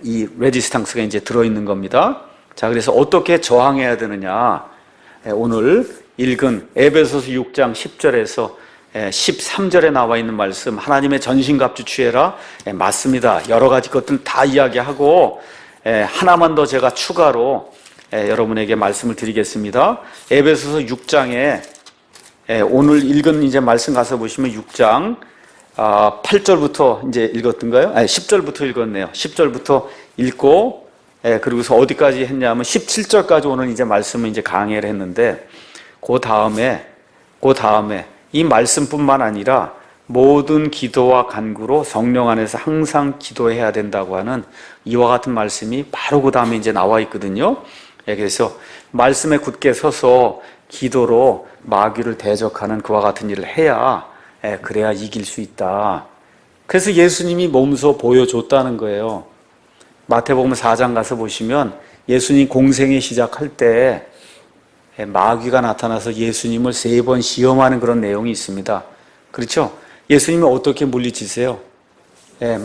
이 레지스탕스가 이제 들어있는 겁니다. 자, 그래서 어떻게 저항해야 되느냐. 오늘 읽은 에베소서 6장 10절에서 13절에 나와 있는 말씀 하나님의 전신갑주 취해라. 맞습니다. 여러 가지 것들 다 이야기하고 하나만 더 제가 추가로 여러분에게 말씀을 드리겠습니다. 에베소서 6장에 오늘 읽은 이제 말씀 가서 보시면 6장 8절부터 이제 읽었던가요? 10절부터 읽었네요. 10절부터 읽고 그리고서 어디까지 했냐면 17절까지 오늘 이제 말씀을 이제 강해를 했는데 그 다음에 이 말씀뿐만 아니라 모든 기도와 간구로 성령 안에서 항상 기도해야 된다고 하는 이와 같은 말씀이 바로 그 다음에 이제 나와 있거든요. 그래서 말씀에 굳게 서서 기도로 마귀를 대적하는 그와 같은 일을 해야 그래야 이길 수 있다. 그래서 예수님이 몸소 보여줬다는 거예요. 마태복음 4장 가서 보시면 예수님 공생애 시작할 때 마귀가 나타나서 예수님을 3번 시험하는 그런 내용이 있습니다. 그렇죠? 예수님이 어떻게 물리치세요?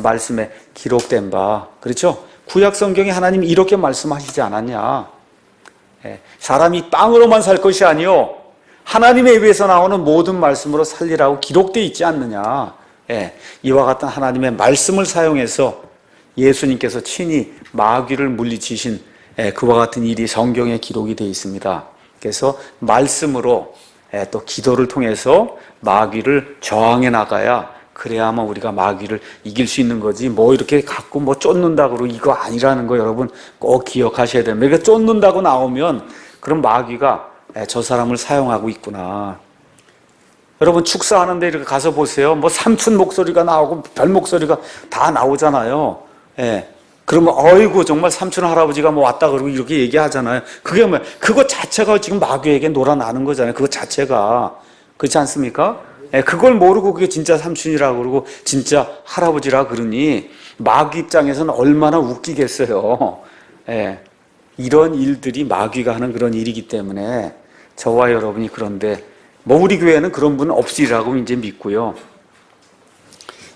말씀에 기록된 바. 그렇죠? 구약 성경에 하나님이 이렇게 말씀하시지 않았냐? 사람이 빵으로만 살 것이 아니요 하나님의 입에서 나오는 모든 말씀으로 살리라고 기록되어 있지 않느냐. 이와 같은 하나님의 말씀을 사용해서 예수님께서 친히 마귀를 물리치신 그와 같은 일이 성경에 기록이 되어 있습니다. 그래서 말씀으로 또 기도를 통해서 마귀를 저항해 나가야 그래야만 우리가 마귀를 이길 수 있는 거지. 뭐 이렇게 갖고 뭐 쫓는다고 이거 아니라는 거 여러분 꼭 기억하셔야 됩니다. 그러니까 쫓는다고 나오면 그럼 마귀가 저 사람을 사용하고 있구나. 여러분 축사하는데 이렇게 가서 보세요. 뭐 삼촌 목소리가 나오고 별 목소리가 다 나오잖아요. 그러면 어이구 정말 삼촌 할아버지가 뭐 왔다 그러고 이렇게 얘기하잖아요. 그게 뭐야? 그거 자체가 지금 마귀에게 놀아나는 거잖아요. 그거 자체가. 그렇지 않습니까? 그걸 모르고 그게 진짜 삼촌이라고 그러고 진짜 할아버지라 그러니 마귀 입장에서는 얼마나 웃기겠어요. 예. 이런 일들이 마귀가 하는 그런 일이기 때문에 저와 여러분이 그런데 뭐 우리 교회는 그런 분은 없으리라고 이제 믿고요.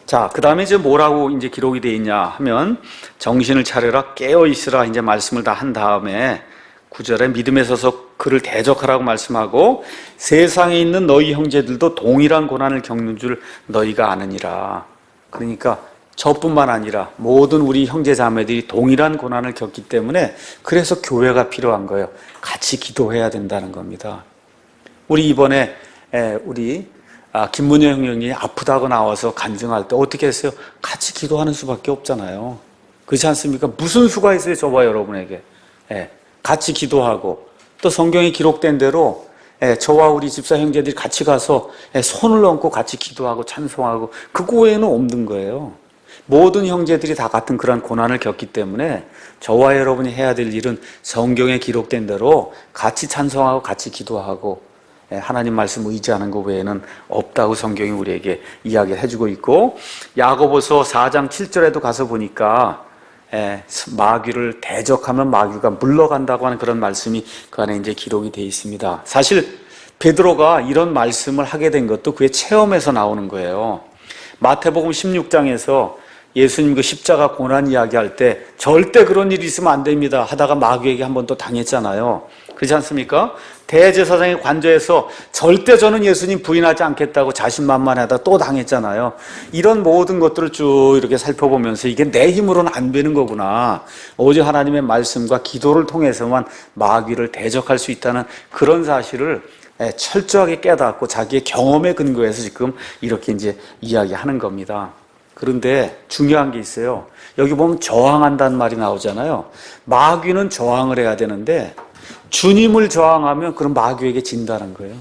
자, 그 다음에 이제 뭐라고 이제 기록이 되어 있냐 하면 정신을 차려라 깨어 있으라 이제 말씀을 다 한 다음에 9절에 믿음에 서서 그를 대적하라고 말씀하고 세상에 있는 너희 형제들도 동일한 고난을 겪는 줄 너희가 아느니라. 그러니까 저뿐만 아니라 모든 우리 형제 자매들이 동일한 고난을 겪기 때문에 그래서 교회가 필요한 거예요. 같이 기도해야 된다는 겁니다. 우리 이번에 우리 김문영 형이 아프다고 나와서 간증할 때 어떻게 했어요? 같이 기도하는 수밖에 없잖아요. 그렇지 않습니까? 무슨 수가 있어요, 저와 여러분에게. 같이 기도하고 또 성경에 기록된 대로 저와 우리 집사 형제들이 같이 가서 손을 얹고 같이 기도하고 찬송하고 그거 외에는 없는 거예요. 모든 형제들이 다 같은 그런 고난을 겪기 때문에 저와 여러분이 해야 될 일은 성경에 기록된 대로 같이 찬송하고 같이 기도하고 하나님 말씀 의지하는 것 외에는 없다고 성경이 우리에게 이야기를 해주고 있고, 야고보서 4장 7절에도 가서 보니까 마귀를 대적하면 마귀가 물러간다고 하는 그런 말씀이 그 안에 이제 기록이 되어 있습니다. 사실 베드로가 이런 말씀을 하게 된 것도 그의 체험에서 나오는 거예요. 마태복음 16장에서 예수님 그 십자가 고난 이야기할 때 절대 그런 일이 있으면 안 됩니다 하다가 마귀에게 한 번 또 당했잖아요. 그렇지 않습니까? 대제사장의 관저에서 절대 저는 예수님 부인하지 않겠다고 자신만만하다 또 당했잖아요. 이런 모든 것들을 쭉 이렇게 살펴보면서 이게 내 힘으로는 안 되는 거구나. 오직 하나님의 말씀과 기도를 통해서만 마귀를 대적할 수 있다는 그런 사실을 철저하게 깨닫고 자기의 경험에 근거해서 지금 이렇게 이제 이야기하는 겁니다. 그런데 중요한 게 있어요. 여기 보면 저항한다는 말이 나오잖아요. 마귀는 저항을 해야 되는데 주님을 저항하면 그럼 마귀에게 진다는 거예요.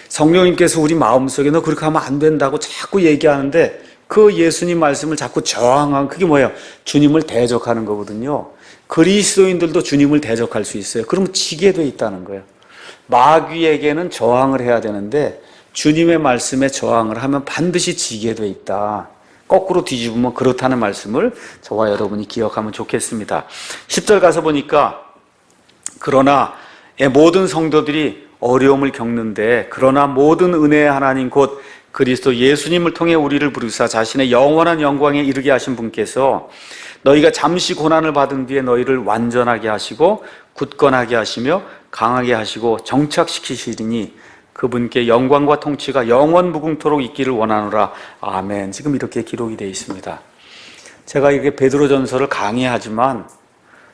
성령님께서 우리 마음속에 너 그렇게 하면 안 된다고 자꾸 얘기하는데 그 예수님 말씀을 자꾸 저항하면 그게 뭐예요? 주님을 대적하는 거거든요. 그리스도인들도 주님을 대적할 수 있어요. 그러면 지게 돼 있다는 거예요. 마귀에게는 저항을 해야 되는데 주님의 말씀에 저항을 하면 반드시 지게 돼 있다. 거꾸로 뒤집으면 그렇다는 말씀을 저와 여러분이 기억하면 좋겠습니다. 10절 가서 보니까 그러나 모든 성도들이 어려움을 겪는데 그러나 모든 은혜의 하나님 곧 그리스도 예수님을 통해 우리를 부르사 자신의 영원한 영광에 이르게 하신 분께서 너희가 잠시 고난을 받은 뒤에 너희를 완전하게 하시고 굳건하게 하시며 강하게 하시고 정착시키시리니 그분께 영광과 통치가 영원 무궁토록 있기를 원하노라. 아멘. 지금 이렇게 기록이 되어 있습니다. 제가 이렇게 베드로전서를 강의하지만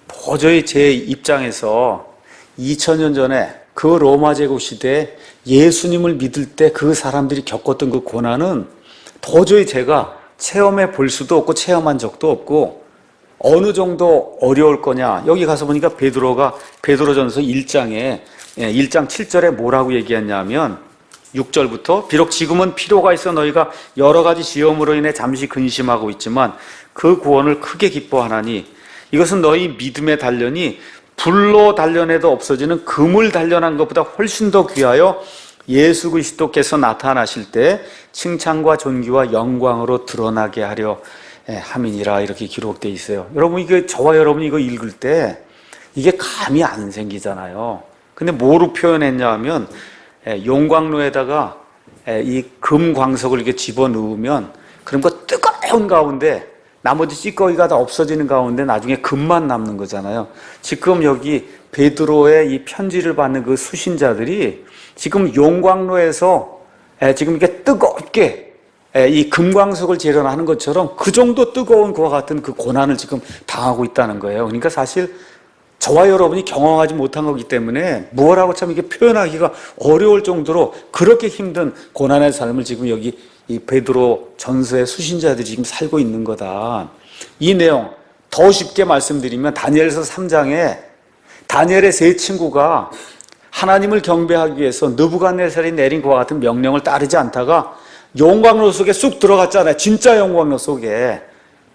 도저히 제 입장에서 2000년 전에 그 로마 제국 시대에 예수님을 믿을 때 그 사람들이 겪었던 그 고난은 도저히 제가 체험해 볼 수도 없고 체험한 적도 없고 어느 정도 어려울 거냐. 여기 가서 보니까 베드로가 베드로전서 1장 7절에 뭐라고 얘기했냐면 6절부터 비록 지금은 필요가 있어 너희가 여러 가지 시험으로 인해 잠시 근심하고 있지만 그 구원을 크게 기뻐하나니 이것은 너희 믿음의 단련이 불로 단련해도 없어지는 금을 단련한 것보다 훨씬 더 귀하여 예수 그리스도께서 나타나실 때 칭찬과 존귀와 영광으로 드러나게 하려 함이니라. 이렇게 기록되어 있어요. 여러분, 이게 저와 여러분이 이거 읽을 때 이게 감이 안 생기잖아요. 근데 뭐로 표현했냐 하면 용광로에다가 이 금광석을 이렇게 집어넣으면 그런 거 뜨거운 가운데 나머지 찌꺼기가 다 없어지는 가운데 나중에 금만 남는 거잖아요. 지금 여기 베드로의 이 편지를 받는 그 수신자들이 지금 용광로에서 지금 이렇게 뜨겁게 이 금광석을 재련하는 것처럼 그 정도 뜨거운 그와 같은 그 고난을 지금 당하고 있다는 거예요. 그러니까 사실 저와 여러분이 경험하지 못한 거기 때문에 뭐라고 참 이게 표현하기가 어려울 정도로 그렇게 힘든 고난의 삶을 지금 여기 이 베드로 전서의 수신자들이 지금 살고 있는 거다. 이 내용 더 쉽게 말씀드리면 다니엘서 3장에 다니엘의 세 친구가 하나님을 경배하기 위해서 느부갓네살이 내린 그와 같은 명령을 따르지 않다가 용광로 속에 쑥 들어갔잖아요. 진짜 용광로 속에.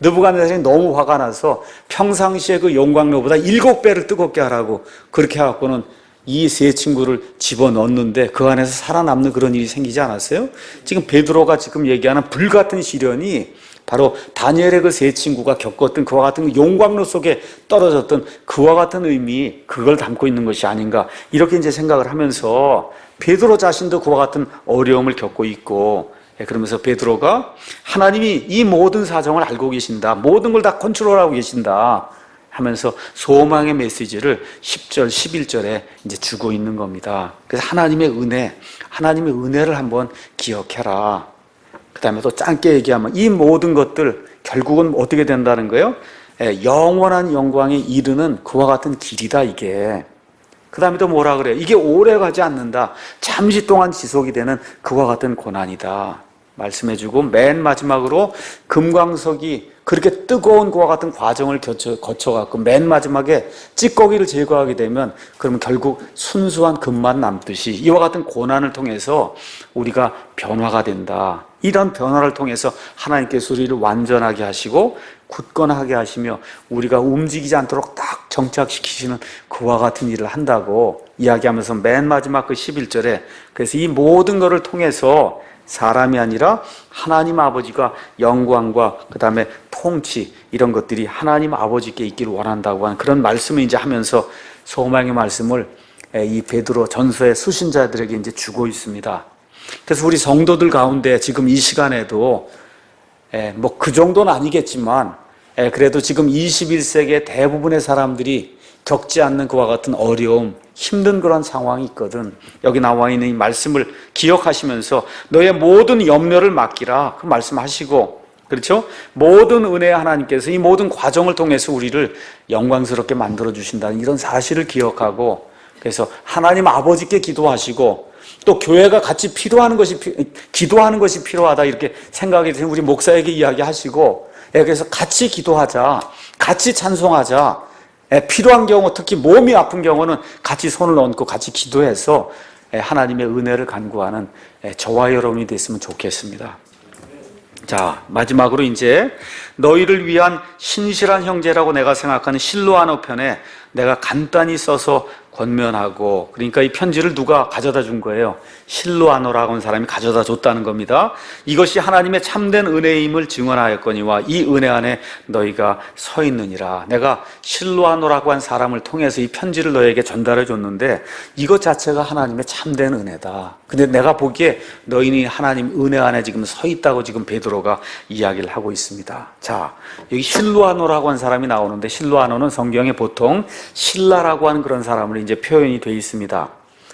느부갓네살이 너무 화가 나서 평상시에 그 용광로보다 7배를 뜨겁게 하라고 그렇게 해갖고는 이 세 친구를 집어넣었는데 그 안에서 살아남는 그런 일이 생기지 않았어요? 지금 베드로가 지금 얘기하는 불같은 시련이 바로 다니엘의 그 세 친구가 겪었던 그와 같은 그 용광로 속에 떨어졌던 그와 같은 의미, 그걸 담고 있는 것이 아닌가, 이렇게 이제 생각을 하면서 베드로 자신도 그와 같은 어려움을 겪고 있고, 그러면서 베드로가 하나님이 이 모든 사정을 알고 계신다, 모든 걸 다 컨트롤하고 계신다 하면서 소망의 메시지를 10절, 11절에 이제 주고 있는 겁니다. 그래서 하나님의 은혜를 한번 기억해라. 그 다음에 또 짧게 얘기하면 이 모든 것들 결국은 어떻게 된다는 거예요? 영원한 영광에 이르는 그와 같은 길이다, 이게. 그 다음에 또 뭐라 그래요? 이게 오래 가지 않는다. 잠시 동안 지속이 되는 그와 같은 고난이다 말씀해주고, 맨 마지막으로 금광석이 그렇게 뜨거운 그와 같은 과정을 거쳐갖고 맨 마지막에 찌꺼기를 제거하게 되면 그러면 결국 순수한 금만 남듯이 이와 같은 고난을 통해서 우리가 변화가 된다. 이런 변화를 통해서 하나님께서 우리를 완전하게 하시고 굳건하게 하시며 우리가 움직이지 않도록 딱 정착시키시는 그와 같은 일을 한다고 이야기하면서 맨 마지막 그 11절에, 그래서 이 모든 것을 통해서 사람이 아니라 하나님 아버지가 영광과 그 다음에 통치, 이런 것들이 하나님 아버지께 있기를 원한다고 하는 그런 말씀을 이제 하면서 소망의 말씀을 이 베드로 전서의 수신자들에게 이제 주고 있습니다. 그래서 우리 성도들 가운데 지금 이 시간에도 뭐 그 정도는 아니겠지만 그래도 지금 21세기의 대부분의 사람들이 겪지 않는 그와 같은 어려움, 힘든 그런 상황이 있거든. 여기 나와 있는 이 말씀을 기억하시면서 너의 모든 염려를 맡기라, 그 말씀하시고, 그렇죠? 모든 은혜의 하나님께서 이 모든 과정을 통해서 우리를 영광스럽게 만들어 주신다는 이런 사실을 기억하고, 그래서 하나님 아버지께 기도하시고 또 교회가 같이 기도하는 것이 필요하다, 이렇게 생각이 드는 우리 목사에게 이야기하시고, 그래서 같이 기도하자, 같이 찬송하자, 필요한 경우, 특히 몸이 아픈 경우는 같이 손을 얹고 같이 기도해서 하나님의 은혜를 간구하는 저와 여러분이 됐으면 좋겠습니다. 자, 마지막으로 이제 너희를 위한 신실한 형제라고 내가 생각하는 실로아노 편에 내가 간단히 써서 권면하고, 그러니까 이 편지를 누가 가져다 준 거예요? 실로아노라고 하는 사람이 가져다 줬다는 겁니다. 이것이 하나님의 참된 은혜임을 증언하였거니와 이 은혜 안에 너희가 서 있느니라. 내가 실로아노라고 한 사람을 통해서 이 편지를 너에게 전달해 줬는데 이것 자체가 하나님의 참된 은혜다. 근데 내가 보기에 너희는 하나님 은혜 안에 지금 서 있다고 지금 베드로가 이야기를 하고 있습니다. 자, 여기 실로아노라고 한 사람이 나오는데, 실로아노는 성경에 보통 신라라고 하는 그런 사람을 이제 표현이 되어 있습니다.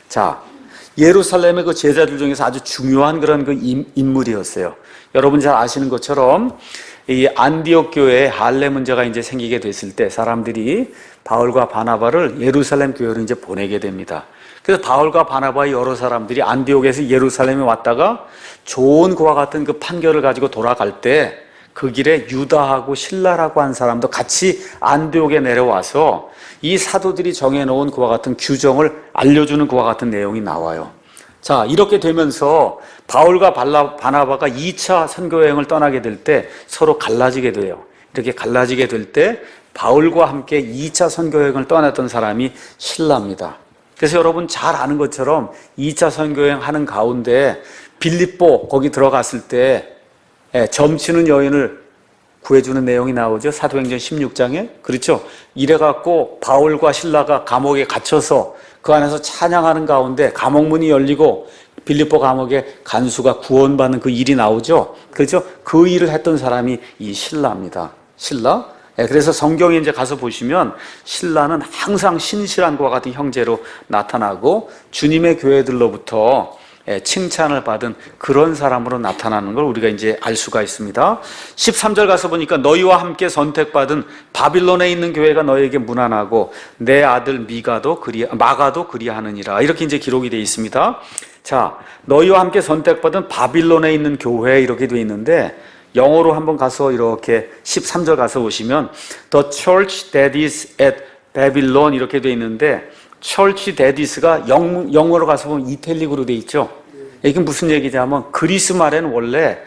자, 예루살렘의 그 제자들 중에서 아주 중요한 그런 그 인물이었어요. 여러분 잘 아시는 것처럼 이 안디옥 교회에 할례 문제가 이제 생기게 됐을 때 사람들이 바울과 바나바를 예루살렘 교회로 이제 보내게 됩니다. 그래서 바울과 바나바의 여러 사람들이 안디옥에서 예루살렘에 왔다가 좋은 그와 같은 그 판결을 가지고 돌아갈 때 그 길에 유다하고 실라라고 한 사람도 같이 안디옥에 내려와서 이 사도들이 정해놓은 그와 같은 규정을 알려주는 그와 같은 내용이 나와요. 자, 이렇게 되면서 바울과 바나바가 2차 선교여행을 떠나게 될 때 서로 갈라지게 돼요. 이렇게 갈라지게 될 때 바울과 함께 2차 선교여행을 떠났던 사람이 실라입니다. 그래서 여러분 잘 아는 것처럼 2차 선교여행 하는 가운데 빌립보 거기 들어갔을 때 점치는 여인을 구해주는 내용이 나오죠. 사도행전 16장에. 그렇죠. 이래갖고 바울과 실라가 감옥에 갇혀서 그 안에서 찬양하는 가운데 감옥문이 열리고 빌립보 감옥의 간수가 구원받는 그 일이 나오죠. 그렇죠. 그 일을 했던 사람이 이 실라입니다. 실라. 그래서 성경에 이제 가서 보시면 실라는 항상 신실한 것과 같은 형제로 나타나고 주님의 교회들로부터 칭찬을 받은 그런 사람으로 나타나는 걸 우리가 이제 알 수가 있습니다. 13절 가서 보니까 너희와 함께 선택받은 바빌론에 있는 교회가 너희에게 문안하고 내 아들 마가도 그리하느니라. 이렇게 이제 기록이 되어 있습니다. 자, 너희와 함께 선택받은 바빌론에 있는 교회 이렇게 되어 있는데 영어로 한번 가서 이렇게 13절 가서 보시면 The church that is at Babylon 이렇게 되어 있는데 철치 데디스가 영어로 가서 보면 이탈릭으로 돼 있죠. 이게 무슨 얘기냐면 그리스 말에는 원래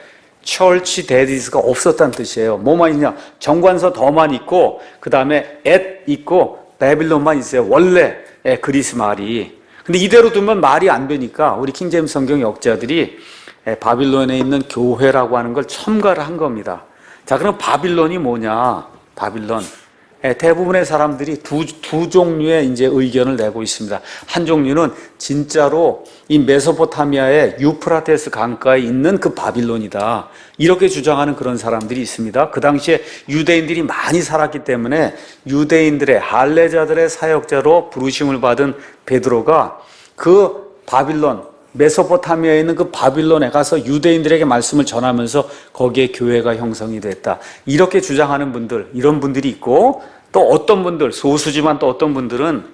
철치 데디스가 없었다는 뜻이에요. 뭐만 있냐? 정관서 더만 있고 그 다음에 앳 있고 바빌론만 있어요. 원래 그리스 말이. 근데 이대로 두면 말이 안 되니까 우리 킹제임스 성경 역자들이 바빌론에 있는 교회라고 하는 걸 첨가를 한 겁니다. 자, 그럼 바빌론이 뭐냐? 바빌론. 대부분의 사람들이 두 종류의 이제 의견을 내고 있습니다. 한 종류는 진짜로 이 메소포타미아의 유프라테스 강가에 있는 그 바빌론이다, 이렇게 주장하는 그런 사람들이 있습니다. 그 당시에 유대인들이 많이 살았기 때문에 유대인들의 할례자들의 사역자로 부르심을 받은 베드로가 그 바빌론, 메소포타미아에 있는 그 바빌론에 가서 유대인들에게 말씀을 전하면서 거기에 교회가 형성이 됐다, 이렇게 주장하는 분들, 이런 분들이 있고, 또 어떤 분들, 소수지만 또 어떤 분들은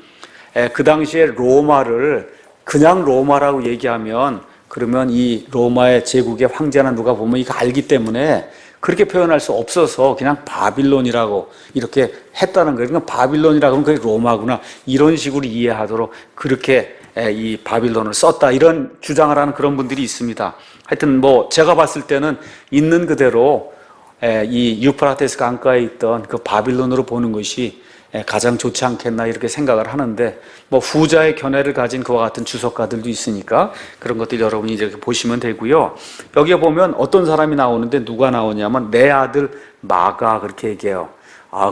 그 당시에 로마를 그냥 로마라고 얘기하면, 그러면 이 로마의 제국의 황제나 누가 보면 이거 알기 때문에 그렇게 표현할 수 없어서 그냥 바빌론이라고 이렇게 했다는 거예요. 그러니까 바빌론이라고 하면 그게 로마구나, 이런 식으로 이해하도록 그렇게 이 바빌론을 썼다, 이런 주장을 하는 그런 분들이 있습니다. 하여튼 뭐 제가 봤을 때는 있는 그대로 이 유프라테스 강가에 있던 그 바빌론으로 보는 것이 가장 좋지 않겠나, 이렇게 생각을 하는데, 뭐 후자의 견해를 가진 그와 같은 주석가들도 있으니까 그런 것들 여러분이 이렇게 보시면 되고요. 여기에 보면 어떤 사람이 나오는데, 누가 나오냐면 내 아들 마가, 그렇게 얘기해요.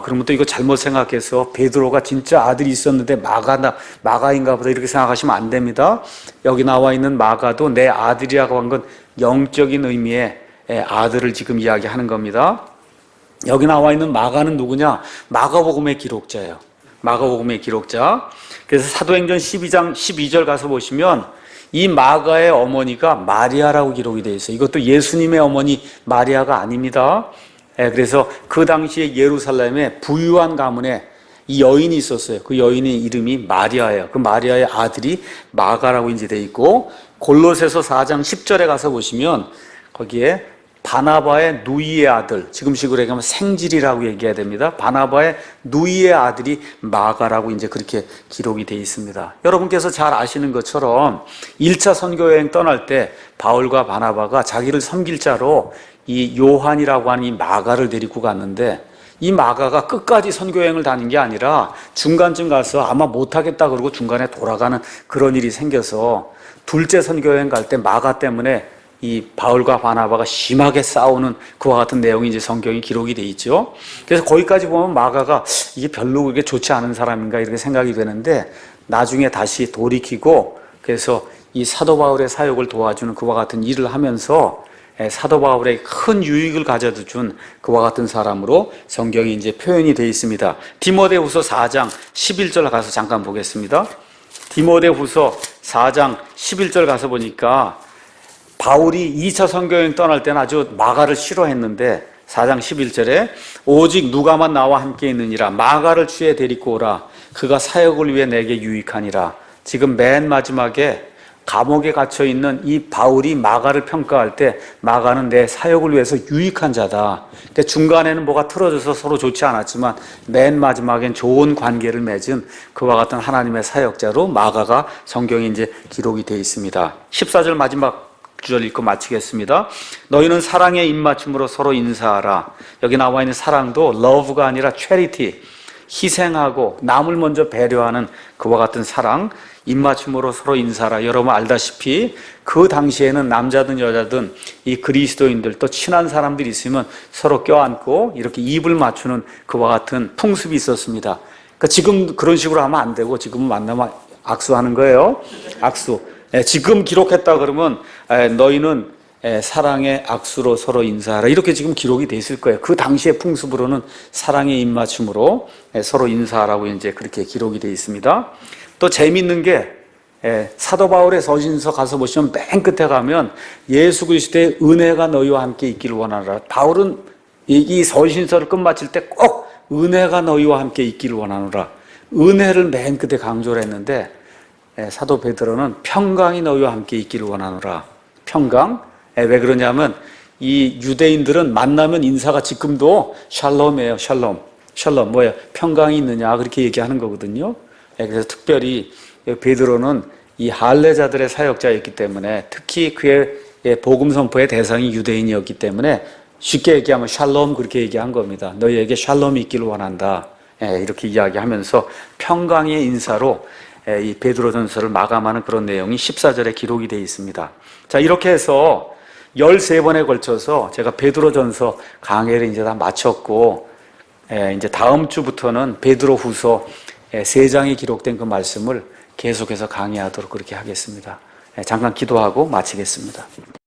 그러면 또 이거 잘못 생각해서 베드로가 진짜 아들이 있었는데 마가인가 보다 이렇게 생각하시면 안 됩니다. 여기 나와 있는 마가도 내 아들이라고 한 건 영적인 의미의 아들을 지금 이야기하는 겁니다. 여기 나와 있는 마가는 누구냐? 마가복음의 기록자예요. 마가복음의 기록자. 그래서 사도행전 12장 12절 가서 보시면 이 마가의 어머니가 마리아라고 기록이 되어 있어요. 이것도 예수님의 어머니 마리아가 아닙니다. 그래서 그 당시에 예루살렘에 부유한 가문에 이 여인이 있었어요. 그 여인의 이름이 마리아예요. 그 마리아의 아들이 마가라고 이제 되어 있고, 골로새서 4장 10절에 가서 보시면 거기에 바나바의 누이의 아들, 지금식으로 얘기하면 생질이라고 얘기해야 됩니다. 바나바의 누이의 아들이 마가라고 이제 그렇게 기록이 되어 있습니다. 여러분께서 잘 아시는 것처럼 1차 선교여행 떠날 때 바울과 바나바가 자기를 섬길 자로 이 요한이라고 하는 이 마가를 데리고 갔는데, 이 마가가 끝까지 선교여행을 다닌 게 아니라 중간쯤 가서 아마 못하겠다 그러고 중간에 돌아가는 그런 일이 생겨서 둘째 선교여행 갈 때 마가 때문에 이 바울과 바나바가 심하게 싸우는 그와 같은 내용이 이제 성경에 기록이 돼 있죠. 그래서 거기까지 보면 마가가 이게 별로 그게 좋지 않은 사람인가 이렇게 생각이 되는데, 나중에 다시 돌이키고 그래서 이 사도 바울의 사역을 도와주는 그와 같은 일을 하면서 사도 바울에게 큰 유익을 가져다 준 그와 같은 사람으로 성경이 이제 표현이 되어 있습니다. 디모데후서 4장 11절 가서 잠깐 보겠습니다. 디모데후서 4장 11절 가서 보니까 바울이 2차 선교여행 떠날 때는 아주 마가를 싫어했는데 4장 11절에 오직 누가만 나와 함께 있느니라, 마가를 주에 데리고 오라, 그가 사역을 위해 내게 유익하니라. 지금 맨 마지막에 감옥에 갇혀 있는 이 바울이 마가를 평가할 때 마가는 내 사역을 위해서 유익한 자다. 근데 중간에는 뭐가 틀어져서 서로 좋지 않았지만 맨 마지막엔 좋은 관계를 맺은 그와 같은 하나님의 사역자로 마가가 성경에 이제 기록이 되어 있습니다. 14절 마지막 구절 읽고 마치겠습니다. 너희는 사랑의 입맞춤으로 서로 인사하라. 여기 나와 있는 사랑도 love가 아니라 charity, 희생하고 남을 먼저 배려하는 그와 같은 사랑, 입맞춤으로 서로 인사하라. 여러분 알다시피 그 당시에는 남자든 여자든 이 그리스도인들 또 친한 사람들이 있으면 서로 껴안고 이렇게 입을 맞추는 그와 같은 풍습이 있었습니다. 그러니까 지금 그런 식으로 하면 안 되고, 지금은 만나면 악수하는 거예요. 악수. 지금 기록했다 그러면 너희는 사랑의 악수로 서로 인사하라, 이렇게 지금 기록이 돼 있을 거예요. 그 당시의 풍습으로는 사랑의 입맞춤으로 서로 인사하라고 이제 그렇게 기록이 돼 있습니다. 또 재미있는 게 사도 바울의 서신서 가서 보시면 맨 끝에 가면 예수 그리스도의 은혜가 너희와 함께 있기를 원하노라. 바울은 이 서신서를 끝마칠 때 꼭 은혜가 너희와 함께 있기를 원하노라, 은혜를 맨 끝에 강조를 했는데, 사도 베드로는 평강이 너희와 함께 있기를 원하노라. 평강. 왜 그러냐면 이 유대인들은 만나면 인사가 지금도 샬롬이에요. 샬롬. 샬롬 뭐예요? 평강이 있느냐, 그렇게 얘기하는 거거든요. 그래서 특별히 베드로는 이 할례자들의 사역자였기 때문에, 특히 그의 복음 선포의 대상이 유대인이었기 때문에 쉽게 얘기하면 샬롬, 그렇게 얘기한 겁니다. 너희에게 샬롬이 있기를 원한다, 이렇게 이야기하면서 평강의 인사로 이 베드로전서를 마감하는 그런 내용이 14절에 기록이 되어 있습니다. 자, 이렇게 해서 13번에 걸쳐서 제가 베드로전서 강해를 이제 다 마쳤고, 이제 다음 주부터는 베드로후서 3장에 기록된 그 말씀을 계속해서 강의하도록 그렇게 하겠습니다. 잠깐 기도하고 마치겠습니다.